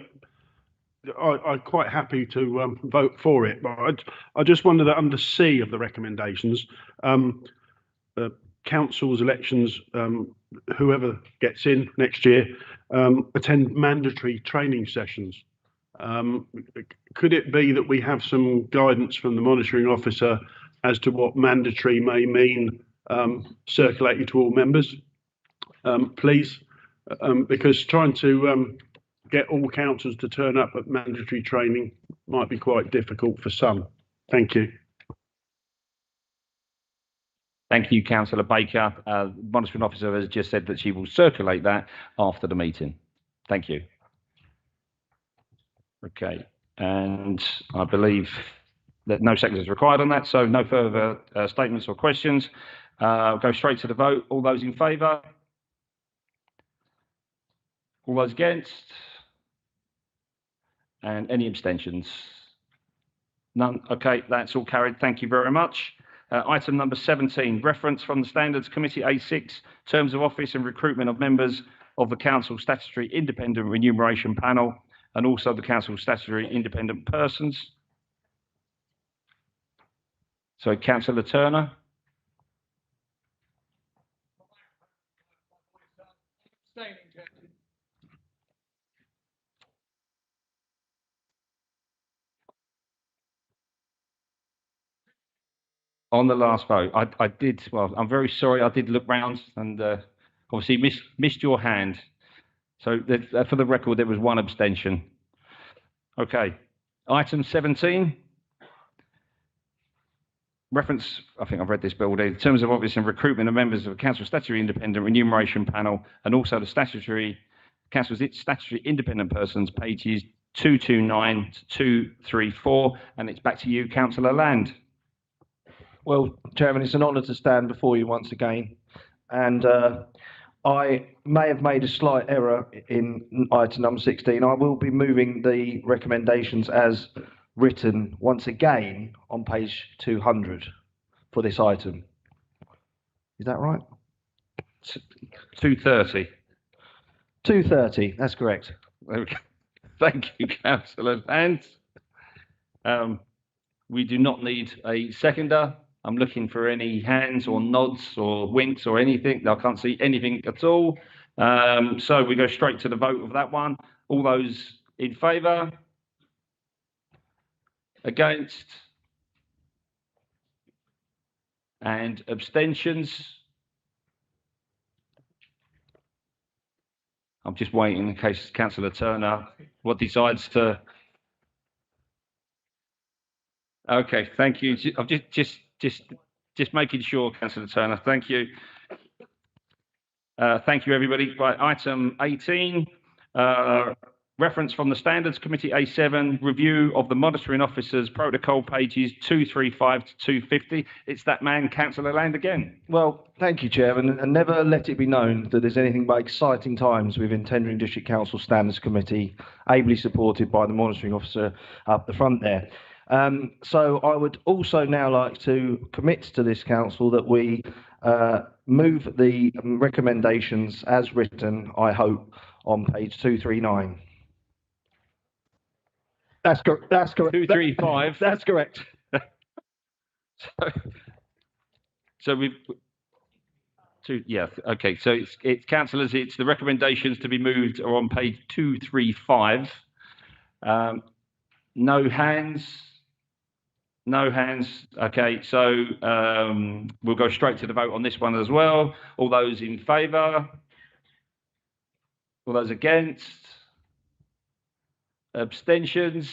I'm quite happy to vote for it, but I just wonder that under C of the recommendations, council's elections, whoever gets in next year, attend mandatory training sessions. Could it be that we have some guidance from the monitoring officer as to what mandatory may mean circulating to all members, please? Because trying to get all councils to turn up at mandatory training might be quite difficult for some. Thank you. Thank you, Councillor Baker. The monitoring officer has just said that she will circulate that after the meeting. Thank you. Okay, and I believe that no second is required on that, so no further statements or questions. Go straight to the vote. All those in favour? All those against? And any abstentions? None. Okay, that's all carried. Thank you very much. Item number 17, reference from the Standards Committee A6, terms of office and recruitment of members of the Council Statutory Independent Remuneration Panel and also the Council Statutory Independent Persons. So, Councillor Turner. on the last vote, I did, well, I'm very sorry, I did look round and obviously missed your hand. So for the record, there was one abstention. Okay, item 17. Reference, I think I've read this bill already, the terms of office and recruitment of members of the Council Statutory Independent Remuneration Panel and also the Council's Statutory Independent Persons, pages 229 to 234, and it's back to you, Councillor Land. Well, Chairman, it's an honour to stand before you once again, and I may have made a slight error in item number 16. I will be moving the recommendations as written once again on page 200 for this item. Is that right? 230. 230, that's correct. Okay. Thank you, Councillor Land. We do not need a seconder. I'm looking for any hands or nods or winks or anything. I can't see anything at all. So we go straight to the vote of that one. All those in favour? Against? And abstentions? I'm just waiting in case Councillor Turner decides to. Okay, thank you. I'm just making sure, Councillor Turner. Thank you. Thank you, everybody. Right, item 18. Reference from the Standards Committee A7, review of the monitoring officers protocol, pages 235 to 250. It's that man, Councillor Land, again. Well, thank you, Chairman, and never let it be known that there's anything but exciting times within Tendring District Council Standards Committee, ably supported by the monitoring officer up the front there. So I would also now like to commit to this council that we move the recommendations as written, I hope, on page 239. That's correct. 235. That's correct. So we've yeah, okay. So it's councillors. It's the recommendations to be moved are on page 235. No hands. No hands. Okay. So we'll go straight to the vote on this one as well. All those in favour. All those against. Abstentions.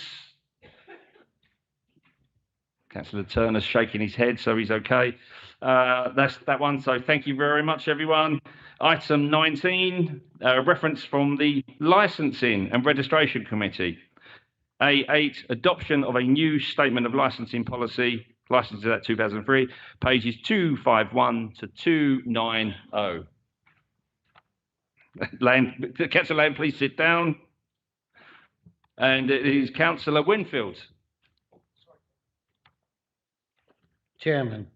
Councillor Turner's shaking his head, so he's okay. That's that one. So thank you very much, everyone. Item 19, reference from the Licensing and Registration Committee. A8, adoption of a new statement of licensing policy, Licensing Act 2003, pages 251 to 290. Councillor Land, please sit down. And it is Councillor Winfield. Chairman,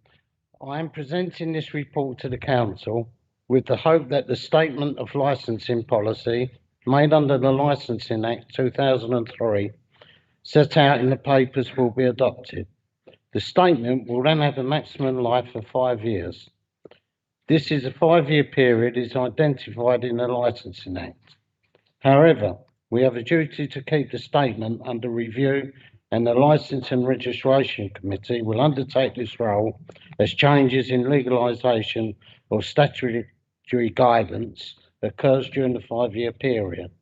I am presenting this report to the Council with the hope that the statement of licensing policy made under the Licensing Act 2003 set out in the papers will be adopted. The statement will then have a maximum life of 5 years. This is a 5-year period is identified in the Licensing Act. However, we have a duty to keep the statement under review, and the Licence and Registration Committee will undertake this role as changes in legalisation or statutory guidance occurs during the 5-year period.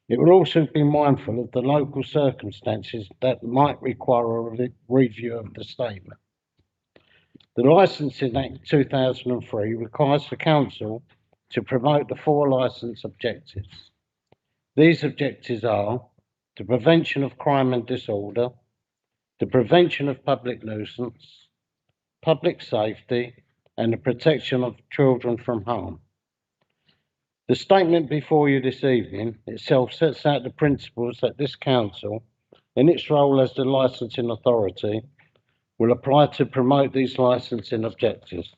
It will also be mindful of the local circumstances that might require a review of the statement. The Licensing Act 2003 requires the Council to promote the 4 licence objectives. These objectives are the prevention of crime and disorder, the prevention of public nuisance, public safety, and the protection of children from harm. The statement before you this evening itself sets out the principles that this Council, in its role as the licensing authority, will apply to promote these licensing objectives.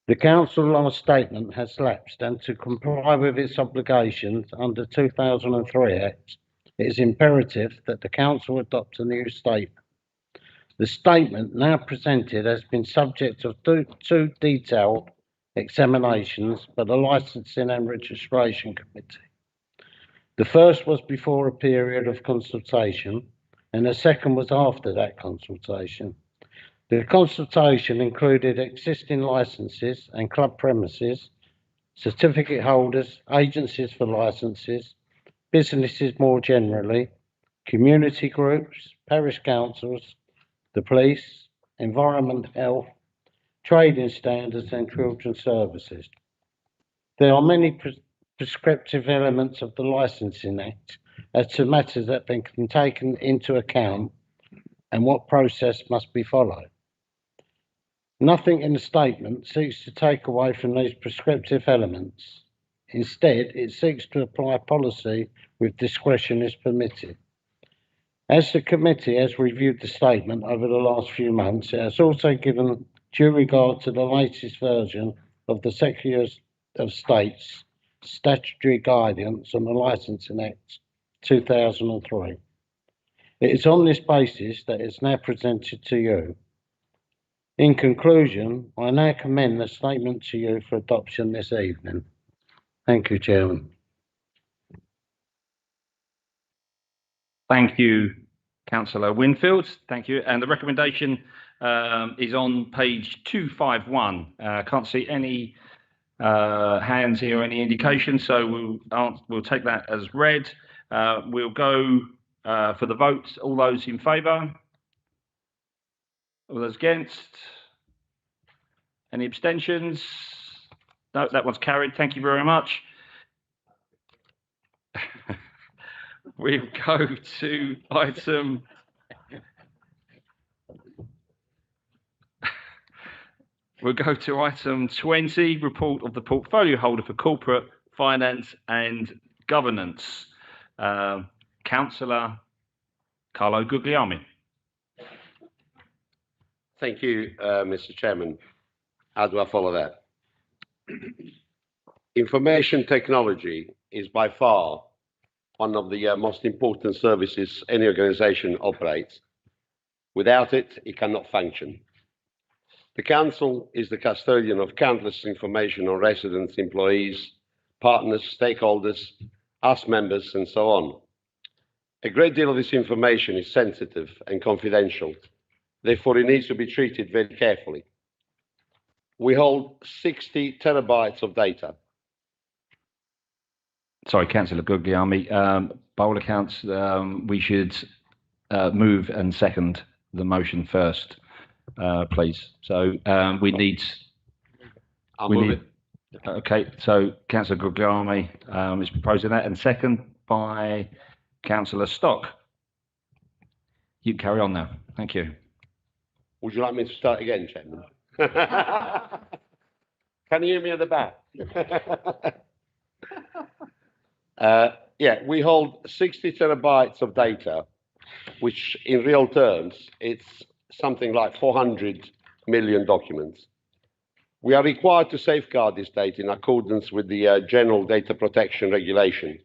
The Council last statement has lapsed, and to comply with its obligations under 2003 Act, it is imperative that the Council adopt a new statement. The statement now presented has been subject of two detailed examinations by the Licensing and Registration Committee. The first was before a period of consultation, and the second was after that consultation. The consultation included existing licences and club premises, certificate holders, agencies for licences, businesses more generally, community groups, parish councils, the police, environment, health, trading standards and children's services. There are many prescriptive elements of the Licensing Act as to matters that can be taken into account and what process must be followed. Nothing in the statement seeks to take away from these prescriptive elements. Instead, it seeks to apply policy with discretion as permitted. As the committee has reviewed the statement over the last few months, it has also given due regard to the latest version of the Secretary of State's statutory guidance on the Licensing Act 2003. It is on this basis that it's now presented to you. In conclusion, I now commend the statement to you for adoption this evening. Thank you, Chairman. Thank you, Councillor Winfield. Thank you. And the recommendation is on page 251. Can't see any hands here or any indication, so we'll take that as read. We'll go for the vote. All those in favour? All those against? Any abstentions? No, that one's carried. Thank you very much. We'll go to item We'll go to item 20, report of the portfolio holder for corporate finance and governance. Councillor Carlo Guglielmi. Thank you, Mr. Chairman. How do I follow that? Information technology is by far one of the most important services any organisation operates. Without it, it cannot function. The Council is the custodian of countless information on residents, employees, partners, stakeholders, us members, and so on. A great deal of this information is sensitive and confidential. Therefore, it needs to be treated very carefully. We hold 60 terabytes of data. Sorry, Councillor Guglielmi. By all accounts, we should move and second the motion first, please. So we need. I'll move it. Okay, so Councillor Guglielmi is proposing that, and second by Councillor Stock. You can carry on now. Thank you. Would you like me to start again, Chairman? Can you hear me at the back? Yeah, we hold 60 terabytes of data, which in real terms, it's something like 400 million documents. We are required to safeguard this data in accordance with the General Data Protection Regulation.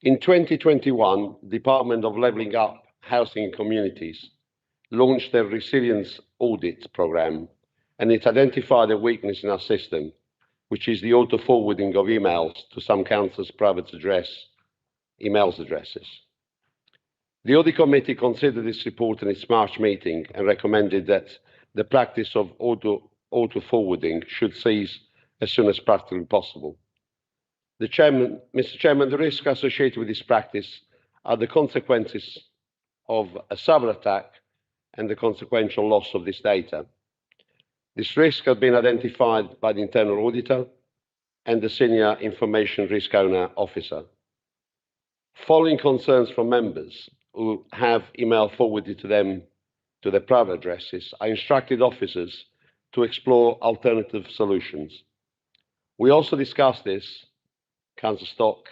In 2021, Department of Levelling Up Housing and Communities launched their resilience audit program, and it identified a weakness in our system, which is the auto-forwarding of emails to some councils' private emails addresses. The Audit Committee considered this report in its March meeting and recommended that the practice of auto-forwarding should cease as soon as practically possible. Mr. Chairman, the risks associated with this practice are the consequences of a cyber attack and the consequential loss of this data. This risk has been identified by the internal auditor and the senior information risk owner officer. Following concerns from members who have email forwarded to them to their private addresses, I instructed officers to explore alternative solutions. We also discussed this, Councillor Stock,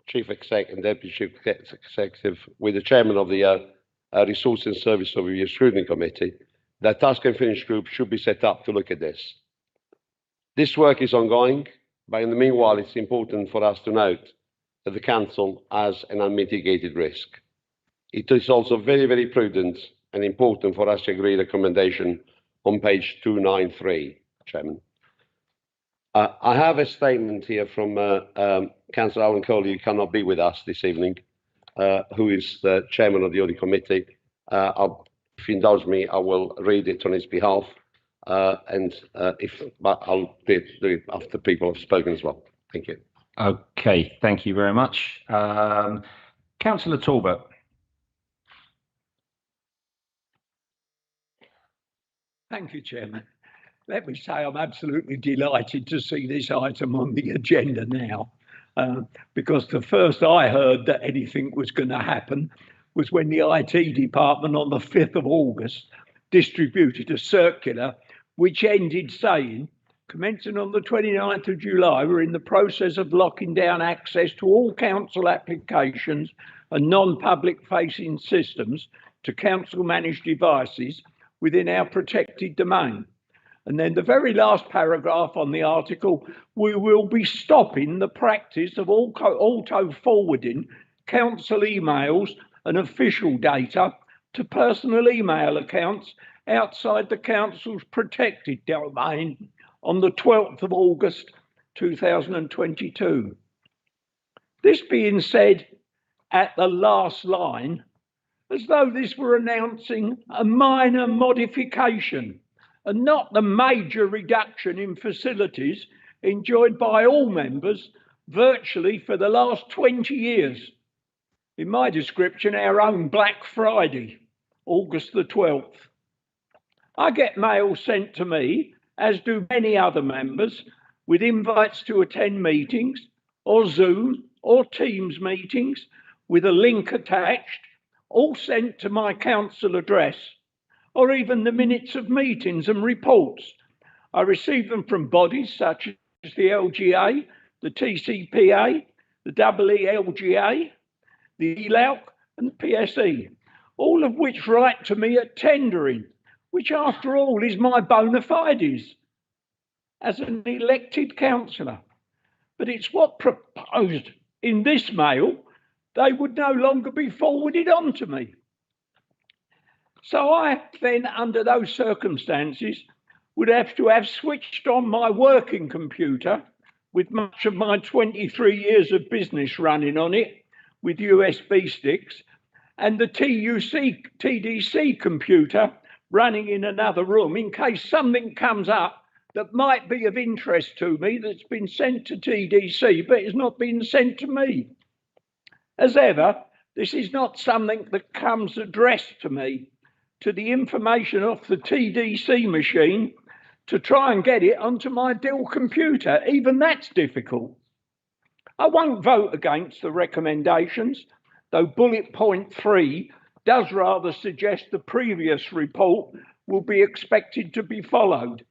Chief Exec and Deputy Chief Executive, with the Chairman of the Resource and Service Overview Scrutiny Committee. That task and finish group should be set up to look at this. This work is ongoing, but in the meanwhile, it's important for us to note that the Council has an unmitigated risk. It is also very, very prudent and important for us to agree recommendation on page 293, Chairman. I have a statement here from Councillor Alan Coley, who cannot be with us this evening, who is the chairman of the audit committee. If you indulge me, I will read it on his behalf, but I'll do it after people have spoken as well. Thank you. Okay, thank you very much. Councillor Talbot. Thank you, Chairman. Let me say I'm absolutely delighted to see this item on the agenda now, because the first I heard that anything was going to happen was when the IT department on the 5th of August distributed a circular which ended saying, commencing on the 29th of July, we're in the process of locking down access to all council applications and non-public facing systems to council managed devices within our protected domain. And then the very last paragraph on the article, we will be stopping the practice of auto forwarding council emails and official data to personal email accounts outside the council's protected domain on the 12th of August 2022. This being said at the last line, as though this were announcing a minor modification and not the major reduction in facilities enjoyed by all members virtually for the last 20 years. In my description, our own Black Friday, August the 12th. I get mail sent to me, as do many other members, with invites to attend meetings or Zoom or Teams meetings with a link attached, all sent to my council address, or even the minutes of meetings and reports. I receive them from bodies such as the LGA, the TCPA, the EELGA, the ELAUC and the PSE, all of which write to me at tendering, which after all is my bona fides as an elected councillor. But it's what proposed in this mail, they would no longer be forwarded on to me. So I then, under those circumstances, would have to have switched on my working computer with much of my 23 years of business running on it with USB sticks, and the TDC computer running in another room in case something comes up that might be of interest to me that's been sent to TDC but has not been sent to me. As ever, this is not something that comes addressed to me, to the information off the TDC machine to try and get it onto my Dell computer. Even that's difficult. I won't vote against the recommendations, though bullet point 3 does rather suggest the previous report will be expected to be followed.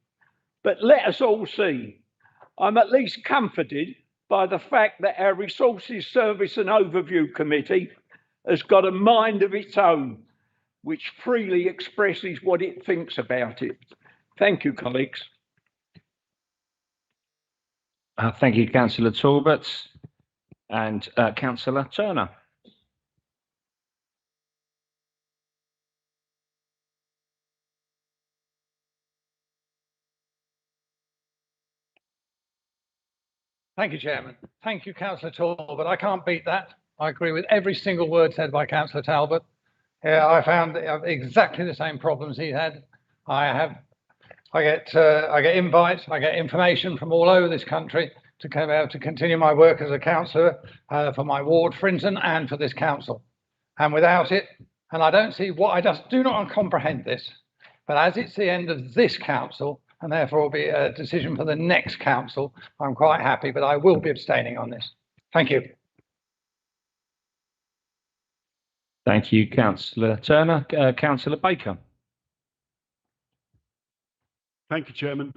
But let us all see. I'm at least comforted by the fact that our Resources Service and Overview Committee has got a mind of its own, which freely expresses what it thinks about it. Thank you, colleagues. Thank you, Councillor Talbot. And Councillor Turner. Thank you, Chairman. Thank you, Councillor Talbot. I can't beat that. I agree with every single word said by Councillor Talbot. I found exactly the same problems he had. I get invites, I get information from all over this country to come out to continue my work as a councillor for my ward, Frinton, and for this council. And without it, and I don't see what, I just do not comprehend this, but as it's the end of this council, and therefore will be a decision for the next council, I'm quite happy, but I will be abstaining on this. Thank you. Thank you, Councillor Turner. Councillor Baker. Thank you, Chairman.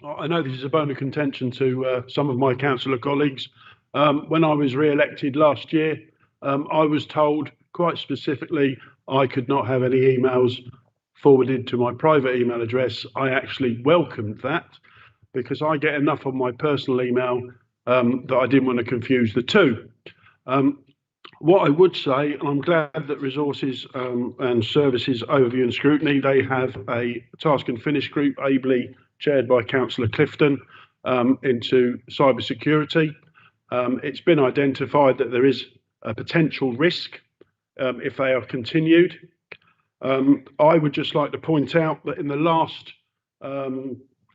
I know this is a bone of contention to some of my councillor colleagues. When I was re-elected last year, I was told quite specifically I could not have any emails forwarded to my private email address. I actually welcomed that because I get enough on my personal email that I didn't want to confuse the two. What I would say, and I'm glad that Resources and Services Overview and Scrutiny, they have a task and finish group ably chaired by Councillor Clifton into cyber security. It's been identified that there is a potential risk if they are continued. I would just like to point out that in the last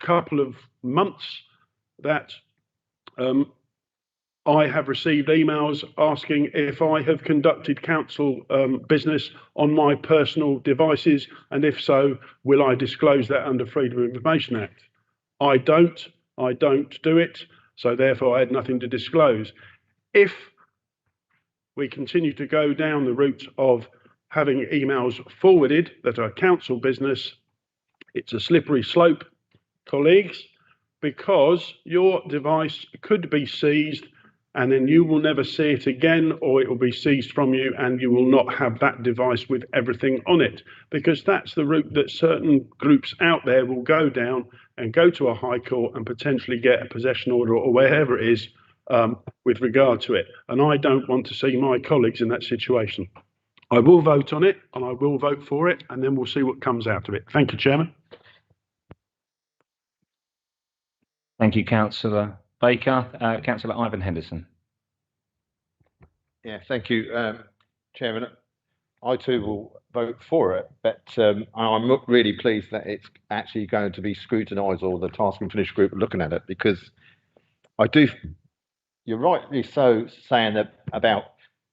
couple of months that I have received emails asking if I have conducted council business on my personal devices, and if so, will I disclose that under Freedom of Information Act? I don't do it, so therefore I had nothing to disclose. If we continue to go down the route of having emails forwarded that are council business, it's a slippery slope, colleagues, because your device could be seized and then you will never see it again, or it will be seized from you and you will not have that device with everything on it, because that's the route that certain groups out there will go down and go to a high court and potentially get a possession order or wherever it is with regard to it. And I don't want to see my colleagues in that situation. I will vote on it and I will vote for it, and then we'll see what comes out of it. Thank you, Chairman. Thank you, Councillor Baker. Councillor Ivan Henderson. Yeah, thank you, Chairman. I too will vote for it, but I'm not really pleased that it's actually going to be scrutinised, or the Task and Finish group are looking at it, because you're rightly so saying that about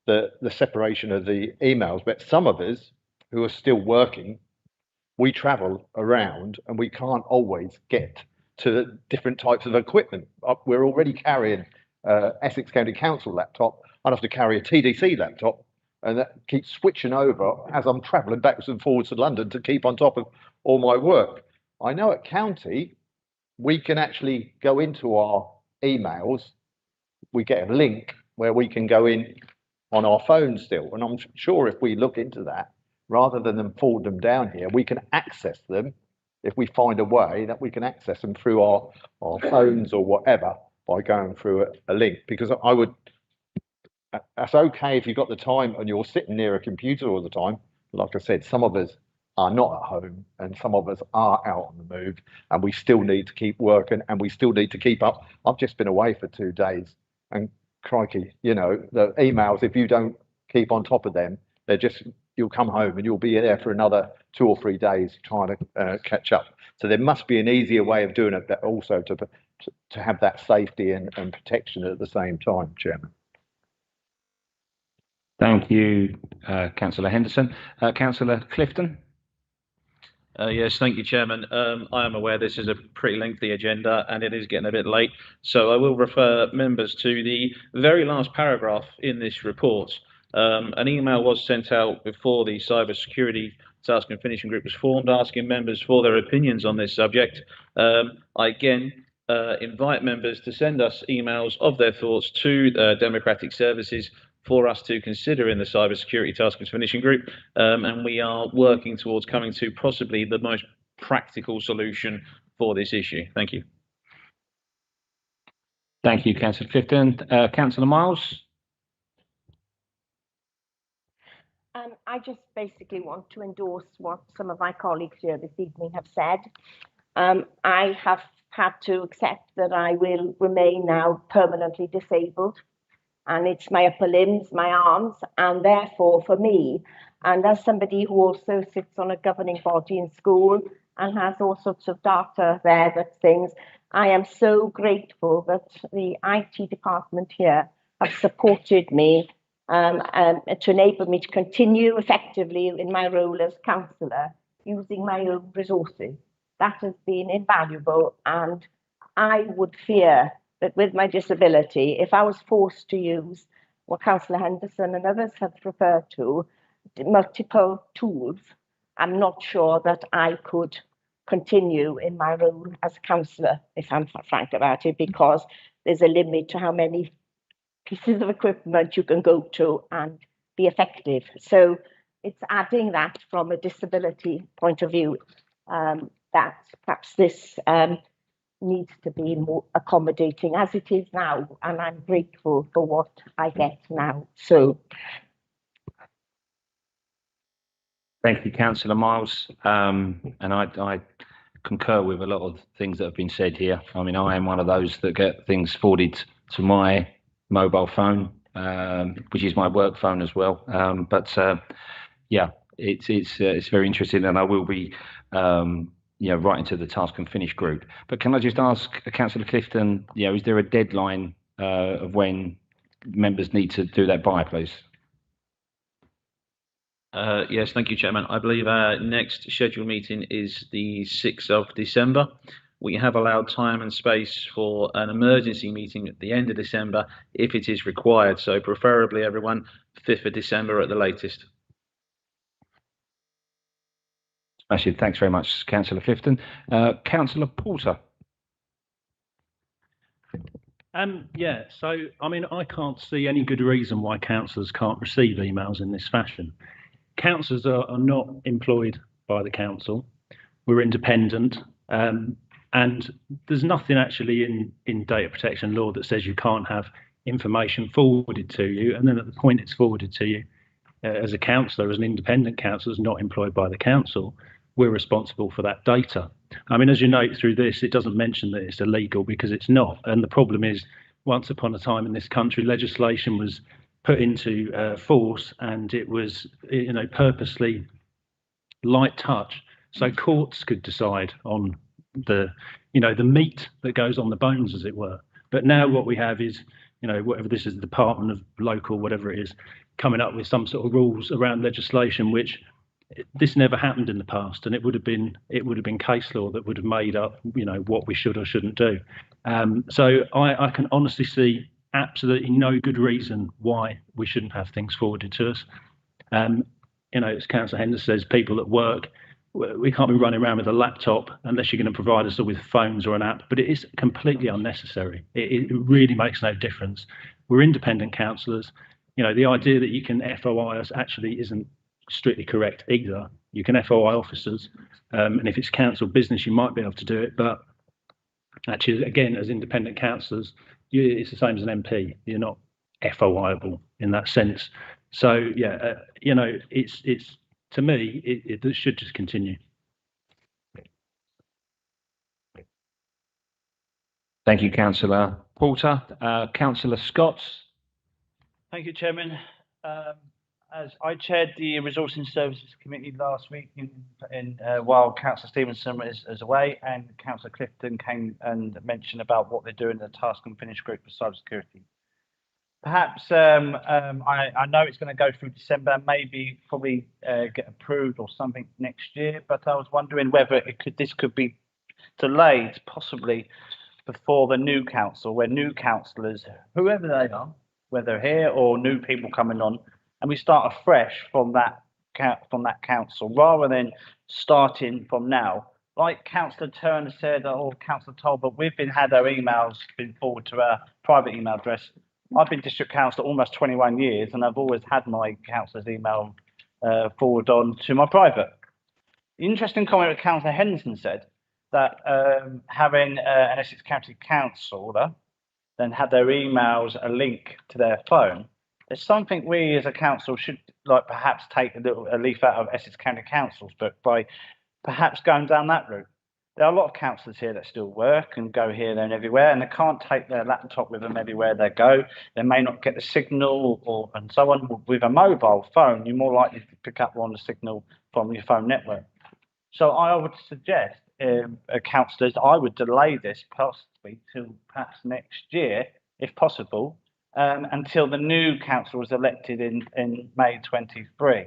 the separation of the emails, but some of us who are still working, we travel around and we can't always get to the different types of equipment. We're already carrying Essex County Council laptop. I'd have to carry a TDC laptop, and that keeps switching over as I'm travelling backwards and forwards to London to keep on top of all my work. I know at county, we can actually go into our emails. We get a link where we can go in on our phone still. And I'm sure if we look into that, rather than them forward them down here, we can access them. If we find a way that we can access them through our phones or whatever by going through a link, because that's okay if you've got the time and you're sitting near a computer all the time. Like I said, some of us are not at home and some of us are out on the move, and we still need to keep working and we still need to keep up. I've just been away for 2 days, and crikey, you know, the emails, if you don't keep on top of them, you'll come home and you'll be there for another 2 or 3 days trying to catch up. So there must be an easier way of doing it, but also to have that safety and protection at the same time, Chairman. Thank you, Councillor Henderson. Councillor Clifton. Yes, thank you, Chairman. I am aware this is a pretty lengthy agenda and it is getting a bit late, so I will refer members to the very last paragraph in this report. An email was sent out before the Cyber Security Task and Finishing Group was formed, asking members for their opinions on this subject. I again invite members to send us emails of their thoughts to Democratic Services for us to consider in the Cyber Security Task and Finishing Group, and we are working towards coming to possibly the most practical solution for this issue. Thank you. Thank you, Councillor Clifton. Councillor Miles. I just basically want to endorse what some of my colleagues here this evening have said. I have had to accept that I will remain now permanently disabled, and it's my upper limbs, my arms, and therefore for me, and as somebody who also sits on a governing body in school and has all sorts of data there, that things, I am so grateful that the IT department here have supported me to enable me to continue effectively in my role as councillor using my own resources. That has been invaluable, and I would fear that with my disability, if I was forced to use what Councillor Henderson and others have referred to, multiple tools, I'm not sure that I could continue in my role as a councillor, if I'm frank about it, because there's a limit to how many pieces of equipment you can go to and be effective. So it's adding that from a disability point of view, that perhaps this needs to be more accommodating as it is now, and I'm grateful for what I get now. So thank you, Councillor Miles. And I concur with a lot of things that have been said here. I mean, I am one of those that get things forwarded to my mobile phone which is my work phone as well. Yeah, it's very interesting, and I will be writing to the Task and Finish group. But can I just ask Councillor Clifton, is there a deadline of when members need to do that by, please? Yes, thank you, Chairman. I believe our next scheduled meeting is the 6th of December. We have allowed time and space for an emergency meeting at the end of December if it is required. So preferably everyone 5th of December at the latest. Smashing. Thanks very much, Councillor Clifton. Councillor Porter. Yeah, so I mean, I can't see any good reason why councillors can't receive emails in this fashion. Councillors are not employed by the council. We're independent, and there's nothing actually in data protection law that says you can't have information forwarded to you, and then at the point it's forwarded to you, as a councillor, as an independent councillor, not employed by the council, we're responsible for that data. I mean, as you note through this, it doesn't mention that it's illegal, because it's not. And the problem is, once upon a time in this country, legislation was put into force, and it was, purposely light touch, so courts could decide on the meat that goes on the bones, as it were. But now what we have is, whatever this is, the Department of Local, whatever it is, coming up with some sort of rules around legislation, which this never happened in the past, and it would have been case law that would have made up, what we should or shouldn't do. So I can honestly see absolutely no good reason why we shouldn't have things forwarded to us. As Councillor Henderson says, people at work, we can't be running around with a laptop unless you're going to provide us with phones or an app, but it is completely unnecessary. It really makes no difference. We're independent councillors. The idea that you can FOI us actually isn't strictly correct either. You can FOI officers, and if it's council business, you might be able to do it, but actually, again, as independent councillors, it's the same as an MP. You're not FOIable in that sense. So yeah, it's to me, it should just continue. Thank you, Councillor Porter. Councillor Scott. Thank you, Chairman. As I chaired the Resourcing Services Committee last week while Councillor Stevenson is away, and Councillor Clifton came and mentioned about what they're doing in the Task and Finish group for cybersecurity. Perhaps I know it's going to go through December, maybe probably get approved or something next year, but I was wondering whether this could be delayed possibly before the new council, where new councillors, whoever they are, whether here or new people coming on, and we start afresh from that council rather than starting from now. Like Councillor Turner said, or Councillor Talbot, we've had our emails been forwarded to our private email address. I've been district councillor almost 21 years, and I've always had my councillor's email forwarded on to my private. The interesting comment that Councillor Henderson said, that having an Essex County councillor then had their emails a link to their phone, there's something we as a council should perhaps take a leaf out of Essex County Council's book by perhaps going down that route. There are a lot of councillors here that still work and go here, there and everywhere, and they can't take their laptop with them everywhere they go. They may not get the signal and so on. With a mobile phone, you're more likely to pick up on the signal from your phone network. So I would suggest, councillors, I would delay this possibly till perhaps next year, if possible, until the new council was elected in May 23,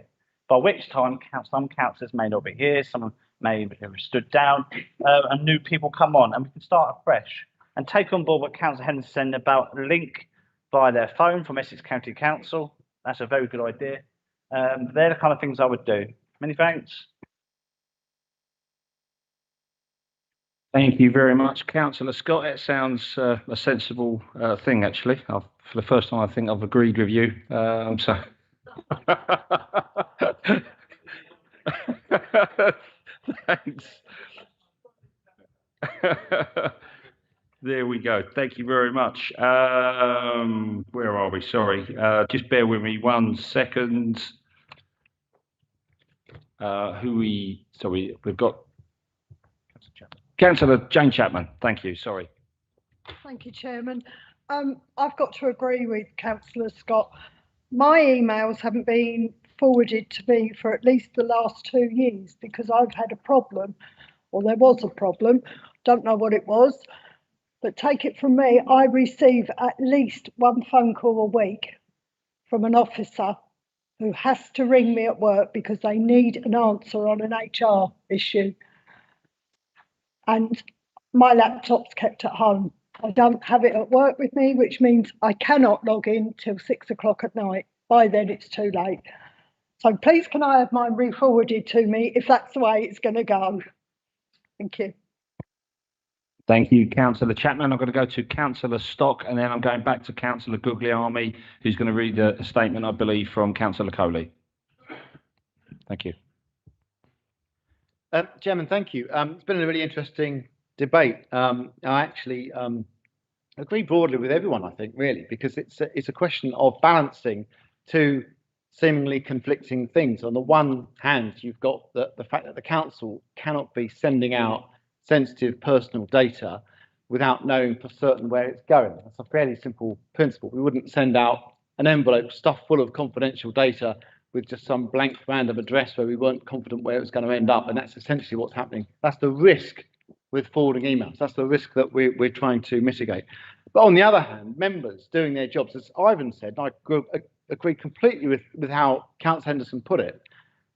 by which time some councillors may not be here, some may have stood down, and new people come on, and we can start afresh and take on board what Councillor Henderson said about a link via their phone from Essex County Council. That's a very good idea. They're the kind of things I would do. Many thanks. Thank you very much, Councillor Scott. It sounds a sensible thing, actually. For the first time, I think I've agreed with you. So. Thanks. There we go. Thank you very much. Where are we? Sorry. Just bear with me 1 second. Sorry, we've got Councillor Jane Chapman. Thank you. Sorry. Thank you, Chairman. I've got to agree with Councillor Scott. My emails haven't been forwarded to me for at least the last 2 years because I've had a problem, or there was a problem. Don't know what it was, but take it from me, I receive at least one phone call a week from an officer who has to ring me at work because they need an answer on an HR issue. And my laptop's kept at home. I don't have it at work with me, which means I cannot log in till 6 o'clock at night. By then it's too late. So please can I have mine re-forwarded to me if that's the way it's going to go? Thank you. Thank you, Councillor Chapman. I'm going to go to Councillor Stock, and then I'm going back to Councillor Guglielmi, who's going to read a statement, I believe, from Councillor Coley. Thank you. Chairman, thank you. It's been a really interesting debate. I actually agree broadly with everyone, I think, really, because it's a question of balancing two seemingly conflicting things. On the one hand, you've got the fact that the council cannot be sending out sensitive personal data without knowing for certain where it's going. That's a fairly simple principle. We wouldn't send out an envelope stuffed full of confidential data with just some blank random address where we weren't confident where it was going to end up, and that's essentially what's happening. That's the risk with forwarding emails. That's the risk that we're trying to mitigate. But on the other hand, members doing their jobs, as Ivan said, and I agree completely with how Councillor Henderson put it.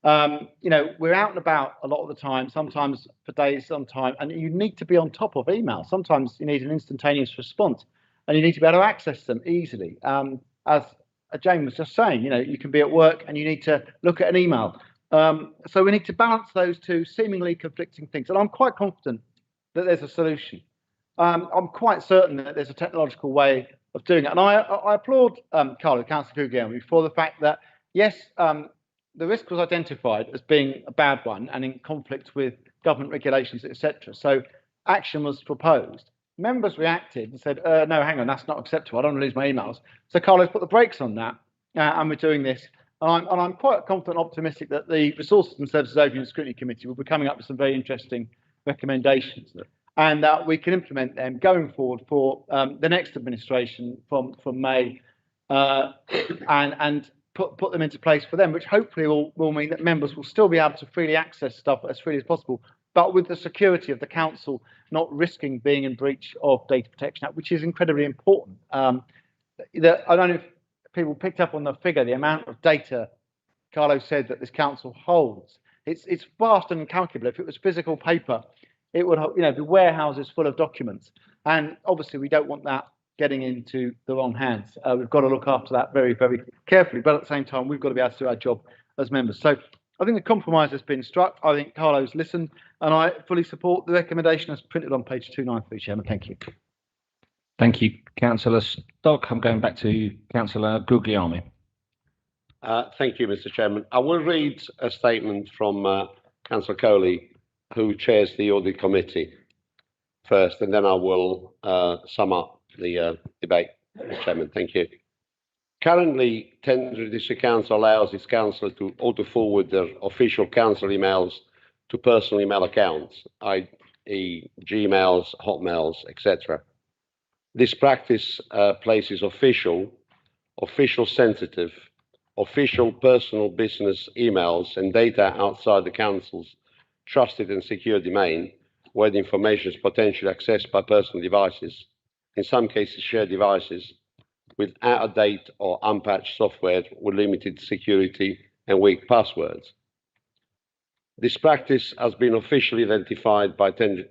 You know, we're out and about a lot of the time, sometimes for days, sometimes, and you need to be on top of email. Sometimes you need an instantaneous response, and you need to be able to access them easily. As Jane was just saying, you know, you can be at work and you need to look at an email. So we need to balance those two seemingly conflicting things, and I'm quite confident that there's a solution. I'm quite certain that there's a technological way of doing it, and I applaud Councillor Guglielmi for the fact that yes, the risk was identified as being a bad one and in conflict with government regulations, etc. So action was proposed. Members reacted and said, no, hang on, that's not acceptable. I don't want to lose my emails. So Carlos put the brakes on that, and we're doing this. And I'm quite confident and optimistic that the Resources and Services Overview and Scrutiny Committee will be coming up with some very interesting recommendations, and that we can implement them going forward for the next administration from May, and put them into place for them, which hopefully will mean that members will still be able to freely access stuff as freely as possible, but with the security of the council not risking being in breach of Data Protection Act, which is incredibly important. I don't know if people picked up on the figure, the amount of data Carlo said that this council holds. It's vast and incalculable. If it was physical paper, it would, you know, be warehouses full of documents, and obviously we don't want that getting into the wrong hands. We've got to look after that very, very carefully, but at the same time, we've got to be able to do our job as members. So I think the compromise has been struck. I think Carlo's listened, and I fully support the recommendation as printed on page 293, Chairman. Thank you. Thank you, Councillor Stock. I'm going back to Councillor Guglielmi. Thank you, Mr. Chairman. I will read a statement from Councillor Coley, who chairs the Audit Committee, first, and then I will sum up the debate, Mr. Chairman. Thank you. Currently, Tendring District Council allows its councillors to auto-forward their official council emails to personal email accounts, i.e. Gmails, Hotmails, etc. This practice places official sensitive, official personal business emails and data outside the council's trusted and secure domain, where the information is potentially accessed by personal devices, in some cases shared devices, with out-of-date or unpatched software with limited security and weak passwords. This practice has been officially identified by to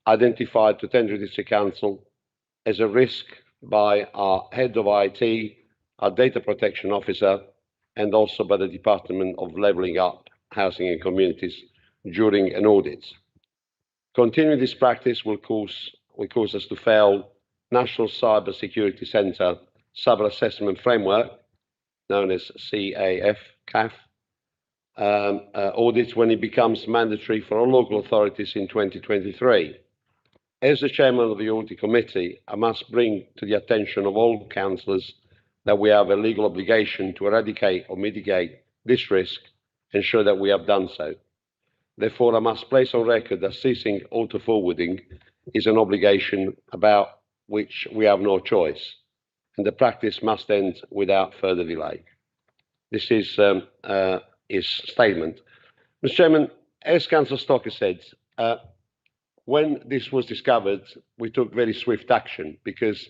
Tendring District Council as a risk by our head of IT, our data protection officer, and also by the Department of Levelling Up, Housing and Communities during an audit. Continuing this practice will cause us to fail National Cyber Security Centre Cyber Assessment Framework, known as CAF, audits when it becomes mandatory for all local authorities in 2023. As the chairman of the Audit Committee, I must bring to the attention of all councillors that we have a legal obligation to eradicate or mitigate this risk, ensure that we have done so. Therefore, I must place on record that ceasing auto-forwarding is an obligation about which we have no choice, and the practice must end without further delay. This is his statement. Mr. Chairman, as Councillor Stocker said, when this was discovered, we took very swift action because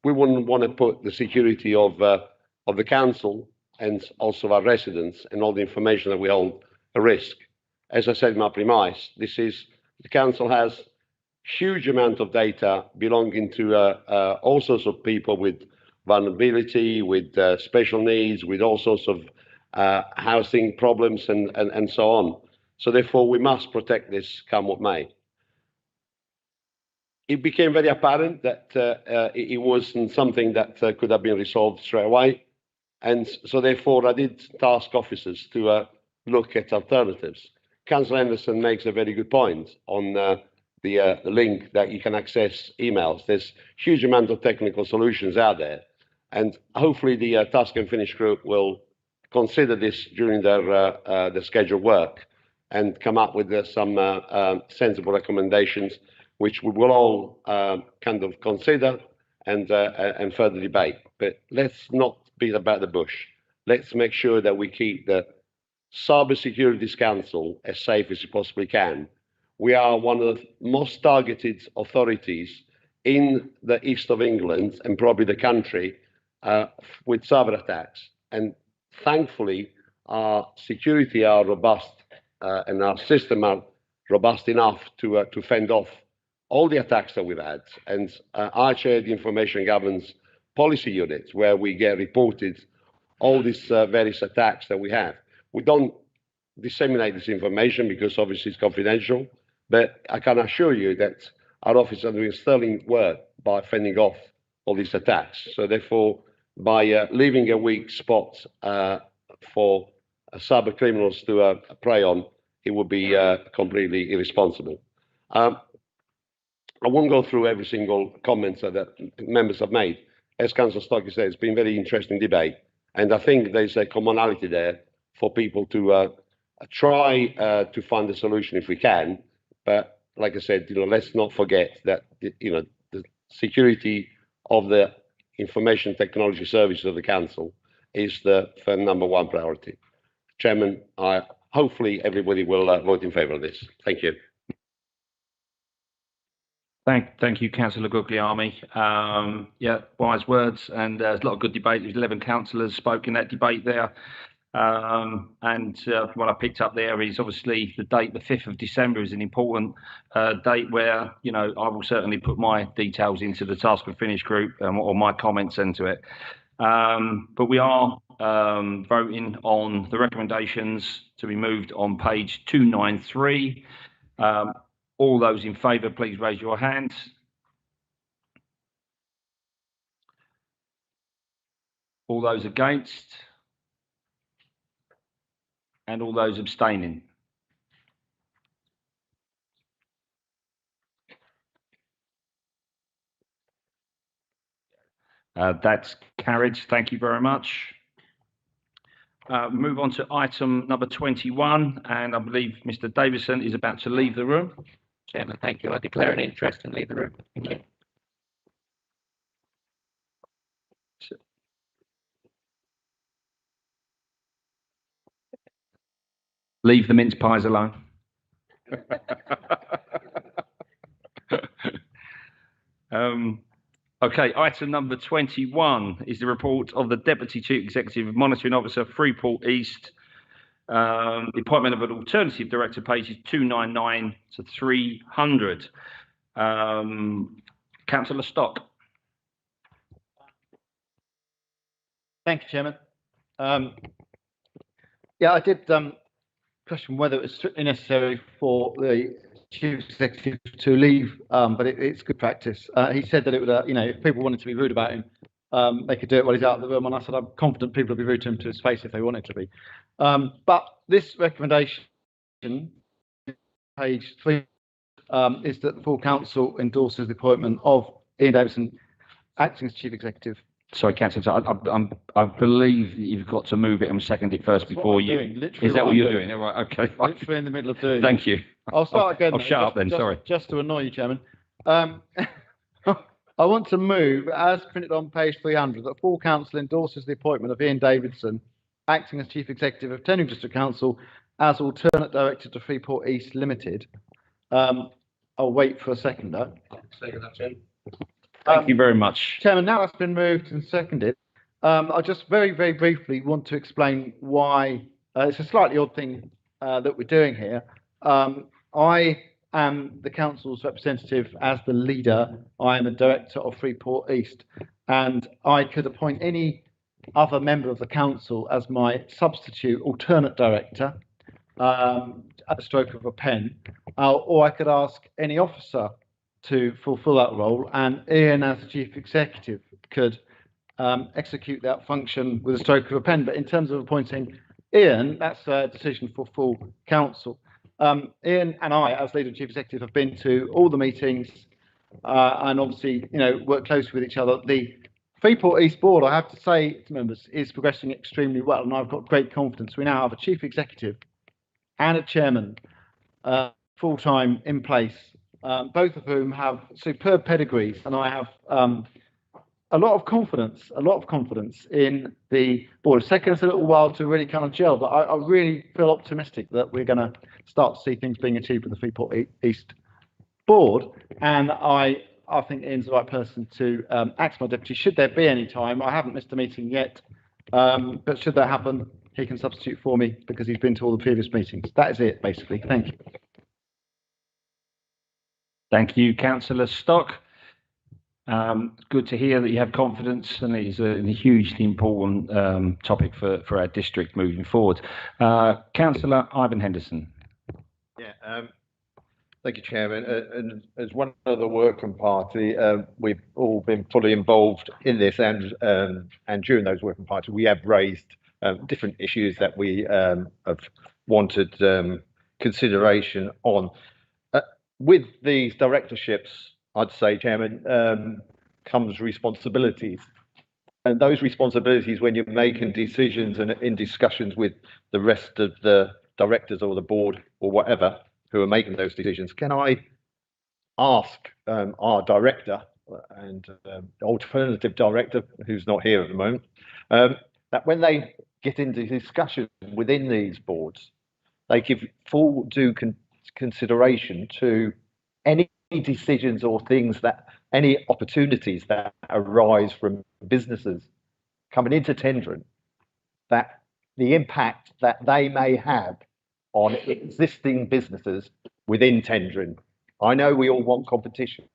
we wouldn't want to put the security of the council and also our residents and all the information that we hold at risk. As I said in my premise, the council has huge amount of data belonging to all sorts of people with vulnerability, with special needs, with all sorts of housing problems and so on. So therefore, we must protect this come what may. It became very apparent that it wasn't something that could have been resolved straight away. And so therefore, I did task officers to look at alternatives. Councillor Anderson makes a very good point on the link that you can access emails. There's huge amount of technical solutions out there. And hopefully the Task and Finish group will consider this during their scheduled work and come up with some sensible recommendations, which we will all kind of consider and further debate. But let's not beat about the bush. Let's make sure that we keep the Cyber Securities Council as safe as we possibly can. We are one of the most targeted authorities in the east of England and probably the country with cyber attacks. And thankfully, our security are robust and our system are robust enough to fend off all the attacks that we've had. And I chair the Information Governance Policy Unit, where we get reported all these various attacks that we have. We don't disseminate this information because obviously it's confidential, but I can assure you that our office are doing sterling work by fending off all these attacks. So therefore, by leaving a weak spot for cyber criminals to prey on, it would be completely irresponsible. I won't go through every single comment that members have made. As Councillor Stocker said, it's been a very interesting debate, and I think there's a commonality there for people to try to find a solution if we can. But like I said, let's not forget that the security of the information technology services of the council is the number one priority. Chairman, hopefully everybody will vote in favour of this. Thank you. Thank you, Councillor Guglielmi. Yeah, wise words, and there's a lot of good debate. There's 11 councillors spoke in that debate there. And what I picked up there is obviously the date, the 5th of December, is an important date where, I will certainly put my details into the Task and Finish group or my comments into it. But we are voting on the recommendations to be moved on page 293. All those in favour, please raise your hands. All those against? And all those abstaining? That's carried. Thank you very much. Move on to item number 21, and I believe Mr. Davison is about to leave the room. Chairman, thank you. I declare an interest and leave the room. Thank you. Leave the mince pies alone. Okay, item number 21 is the report of the Deputy Chief Executive Monitoring Officer, Freeport East. The appointment of an alternative director, pages 299 to 300. Councillor Stock. Thank you, Chairman. Yeah, I did question whether it was strictly necessary for the Chief Executive to leave, but it's good practice. He said that it would, if people wanted to be rude about him, they could do it while he's out of the room, and I said I'm confident people would be rude to him to his face if they wanted to be. But this recommendation, page 3, is that the full council endorses the appointment of Ian Davison acting as Chief Executive. Sorry, Councillor, I believe you've got to move it and second it first before you. Is that what you're doing? Right, okay. Literally in the middle of doing. Thank you. I'll start again. I'll shut up then. Sorry. Just to annoy you, Chairman. I want to move, as printed on page 300, that full council endorses the appointment of Ian Davidson, acting as Chief Executive of Tendring District Council, as alternate director to Freeport East Limited. I'll wait for a seconder. Second that, Chair. Thank you very much. Chairman, now that's been moved and seconded. I just very, very briefly want to explain why it's a slightly odd thing that we're doing here. I am the council's representative as the leader. I am a director of Freeport East, and I could appoint any other member of the council as my substitute alternate director at the stroke of a pen, or I could ask any officer to fulfil that role, and Ian, as the chief executive, could execute that function with a stroke of a pen. But in terms of appointing Ian, that's a decision for full council. Ian and I, as leader and chief executive, have been to all the meetings and obviously, work closely with each other. The Freeport East Board, I have to say to members, is progressing extremely well, and I've got great confidence. We now have a chief executive and a chairman full-time in place, both of whom have superb pedigrees, and I have a lot of confidence in the board. It's taken us a little while to really kind of gel, but I really feel optimistic that we're going to start to see things being achieved with the Freeport East Board, and I think Ian's the right person to act as my deputy. Should there be any time, I haven't missed a meeting yet, but should that happen, he can substitute for me because he's been to all the previous meetings. That is it, basically. Thank you. Thank you, Councillor Stock. Good to hear that you have confidence, and it is a hugely important topic for our district moving forward. Councillor Ivan Henderson. Yeah, thank you, Chairman. And as one of the working party, we've all been fully involved in this, and during those working parties, we have raised different issues that we have wanted consideration on. With these directorships, I'd say, Chairman, comes responsibilities. And those responsibilities, when you're making decisions and in discussions with the rest of the directors or the board or whatever who are making those decisions, can I ask our director and alternative director, who's not here at the moment, that when they get into discussion within these boards, they give full due consideration to any decisions or things that any opportunities that arise from businesses coming into tendering, that the impact that they may have on existing businesses within tendering. I know we all want competition,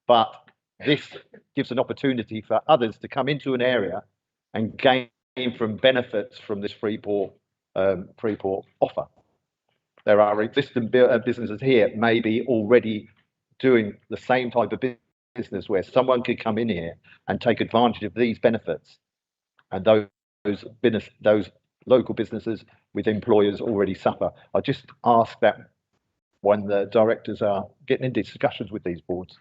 but this gives an opportunity for others to come into an area and gain from benefits from this Freeport offer. There are existing businesses here, maybe already doing the same type of business where someone could come in here and take advantage of these benefits. And those local businesses with employers already suffer. I just ask that when the directors are getting into discussions with these boards,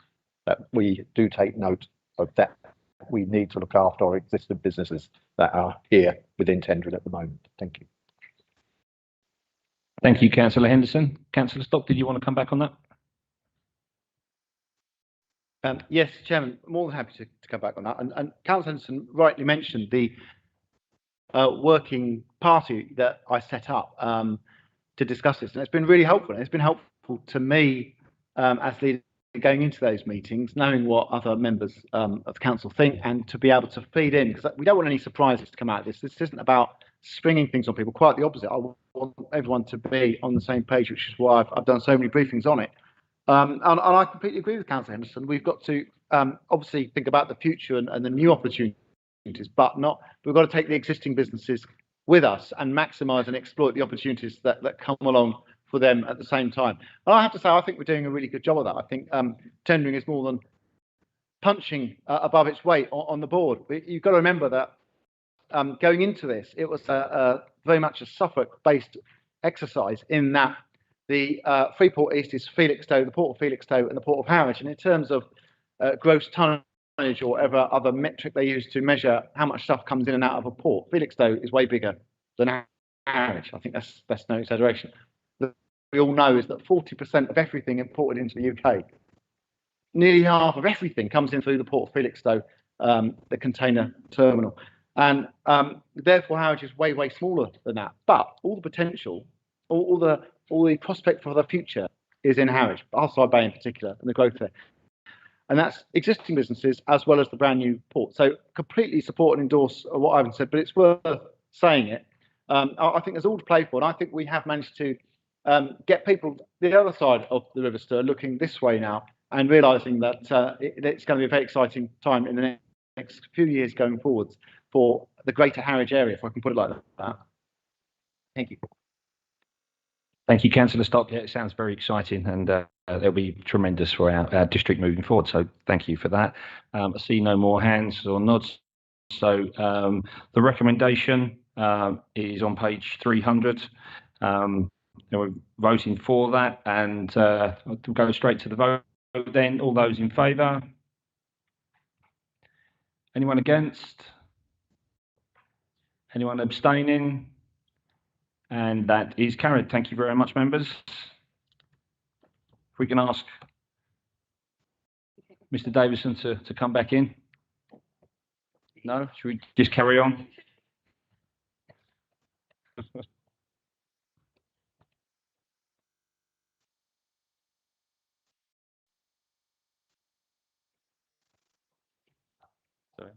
that we do take note of that. We need to look after our existing businesses that are here within tendering at the moment. Thank you. Thank you, Councillor Henderson. Councillor Stock, did you want to come back on that? Yes, Chairman, more than happy to come back on that. And Councillor Henderson rightly mentioned the working party that I set up to discuss this, and it's been really helpful. And it's been helpful to me as leader going into those meetings, knowing what other members of the council think, and to be able to feed in, because we don't want any surprises to come out of this. This isn't about springing things on people, quite the opposite. I want everyone to be on the same page, which is why I've done so many briefings on it. And I completely agree with Councillor Henderson. We've got to obviously think about the future and the new opportunities, but we've got to take the existing businesses with us and maximise and exploit the opportunities that come along for them at the same time. And I have to say, I think we're doing a really good job of that. I think tendering is more than punching above its weight on the board. You've got to remember that going into this, it was very much a Suffolk-based exercise, in that the Freeport East is Felixstowe, the Port of Felixstowe and the Port of Harwich. And in terms of gross tonnage or whatever other metric they use to measure how much stuff comes in and out of a port, Felixstowe is way bigger than Harwich. I think that's no exaggeration. We all know is that 40% of everything imported into the UK nearly half of everything comes in through the Port of Felixstowe, the container terminal. And therefore, Harwich is way, way smaller than that. But all the potential, all the prospect for the future is in Harwich, Arside Bay in particular, and the growth there. And that's existing businesses as well as the brand new port. So completely support and endorse what Ivan said, but it's worth saying it. I think there's all to play for, and I think we have managed to get people the other side of the River Stour looking this way now and realising that it's going to be a very exciting time in the next few years going forwards for the greater Harwich area, if I can put it like that. Thank you. Thank you, Councillor Stock. Yeah, it sounds very exciting, and they'll be tremendous for our district moving forward. So thank you for that. I see no more hands or nods. So the recommendation is on page 300. We're voting for that, and I'll go straight to the vote then. All those in favour? Anyone against? Anyone abstaining? And that is carried. Thank you very much, members. If we can ask Mr. Davison to come back in. No? Should we just carry on? Sorry.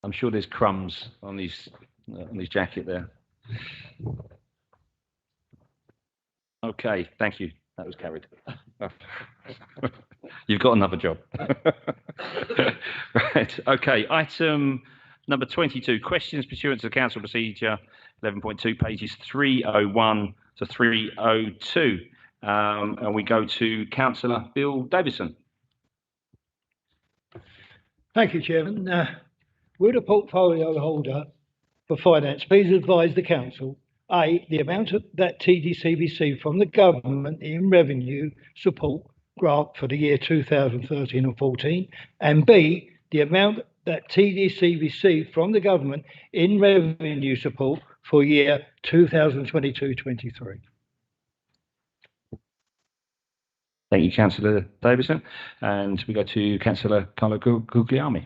I'm sure there's crumbs on his jacket there. Okay, thank you. That was carried. You've got another job. Right. Okay. Item number 22. Questions pursuant to the Council Procedure 11.2, pages 301 to 302. And we go to Councillor Bill Davison. Thank you, Chairman. Would a portfolio holder for finance please advise the council, A, the amount that TDC received from the government in revenue support grant for the year 2013 and 14, and B, the amount that TDC received from the government in revenue support for year 2022-23. Thank you, Councillor Davison. And we go to Councillor Carlo Guglielmi.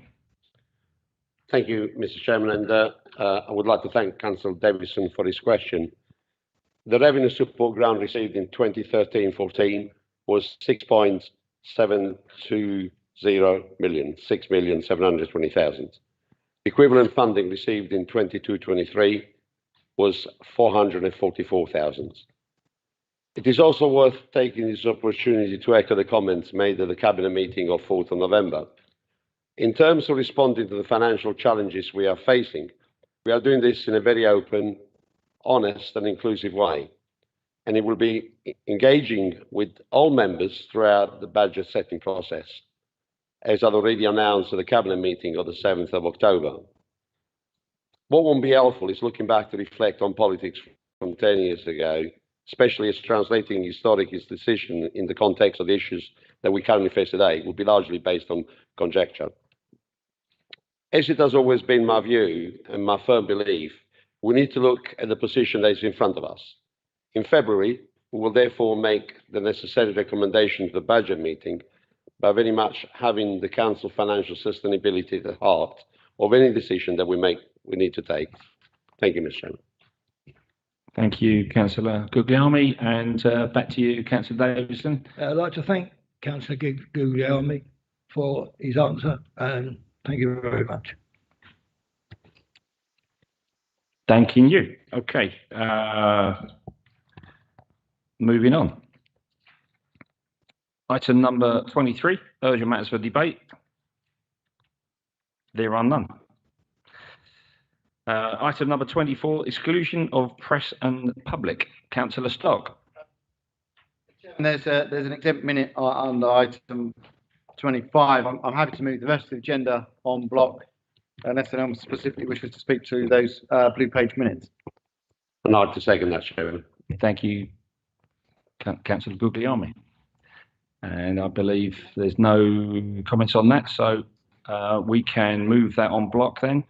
Thank you, Mr. Chairman, and I would like to thank Councillor Davison for his question. The revenue support grant received in 2013-14 was 6.720 million, 6,720,000. Equivalent funding received in 22-23 was 444,000. It is also worth taking this opportunity to echo the comments made at the Cabinet meeting of 4th of November. In terms of responding to the financial challenges we are facing, we are doing this in a very open, honest and inclusive way. And it will be engaging with all members throughout the budget setting process, as I've already announced at the Cabinet meeting of the 7th of October. What won't be helpful is looking back to reflect on politics from 10 years ago, especially as translating historic decision in the context of the issues that we currently face today will be largely based on conjecture. As it has always been my view and my firm belief, we need to look at the position that is in front of us. In February, we will therefore make the necessary recommendation to the budget meeting by very much having the Council financial sustainability at the heart of any decision that we need to take. Thank you, Mr. Chairman. Thank you, Councillor Guglielmi. And back to you, Councillor Davison. I'd like to thank Councillor Guglielmi for his answer, and thank you very much. Thanking you. Okay. Moving on. Item number 23, urgent matters for debate. There are none. Item number 24, exclusion of press and public. Councillor Stock. And there's an exempt minute on item 25. I'm happy to move the rest of the agenda on block, unless anyone specifically wishes to speak to those blue page minutes. And I'd like to second that, Chairman. Thank you, Councillor Guglielmi. And I believe there's no comments on that, so we can move that on block then.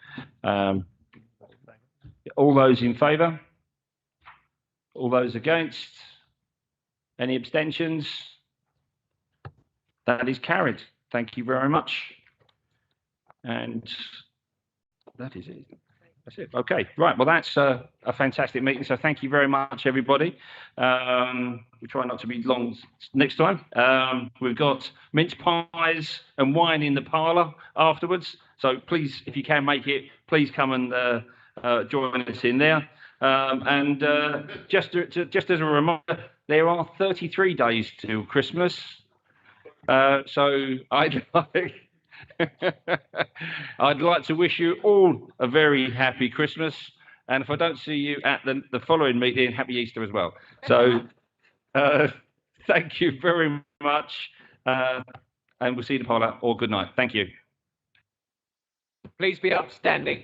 All those in favour? All those against? Any abstentions? That is carried. Thank you very much. And that is it. That's it. Okay, right. Well, that's a fantastic meeting. So thank you very much, everybody. We try not to be long next time. We've got mince pies and wine in the parlour afterwards. So please, if you can make it, please come and join us in there. And just as a reminder, there are 33 days till Christmas. So I'd like to wish you all a very happy Christmas, and if I don't see you at the following meeting, happy Easter as well. So thank you very much, and we'll see you in the parlour, or good night. Thank you. Please be upstanding.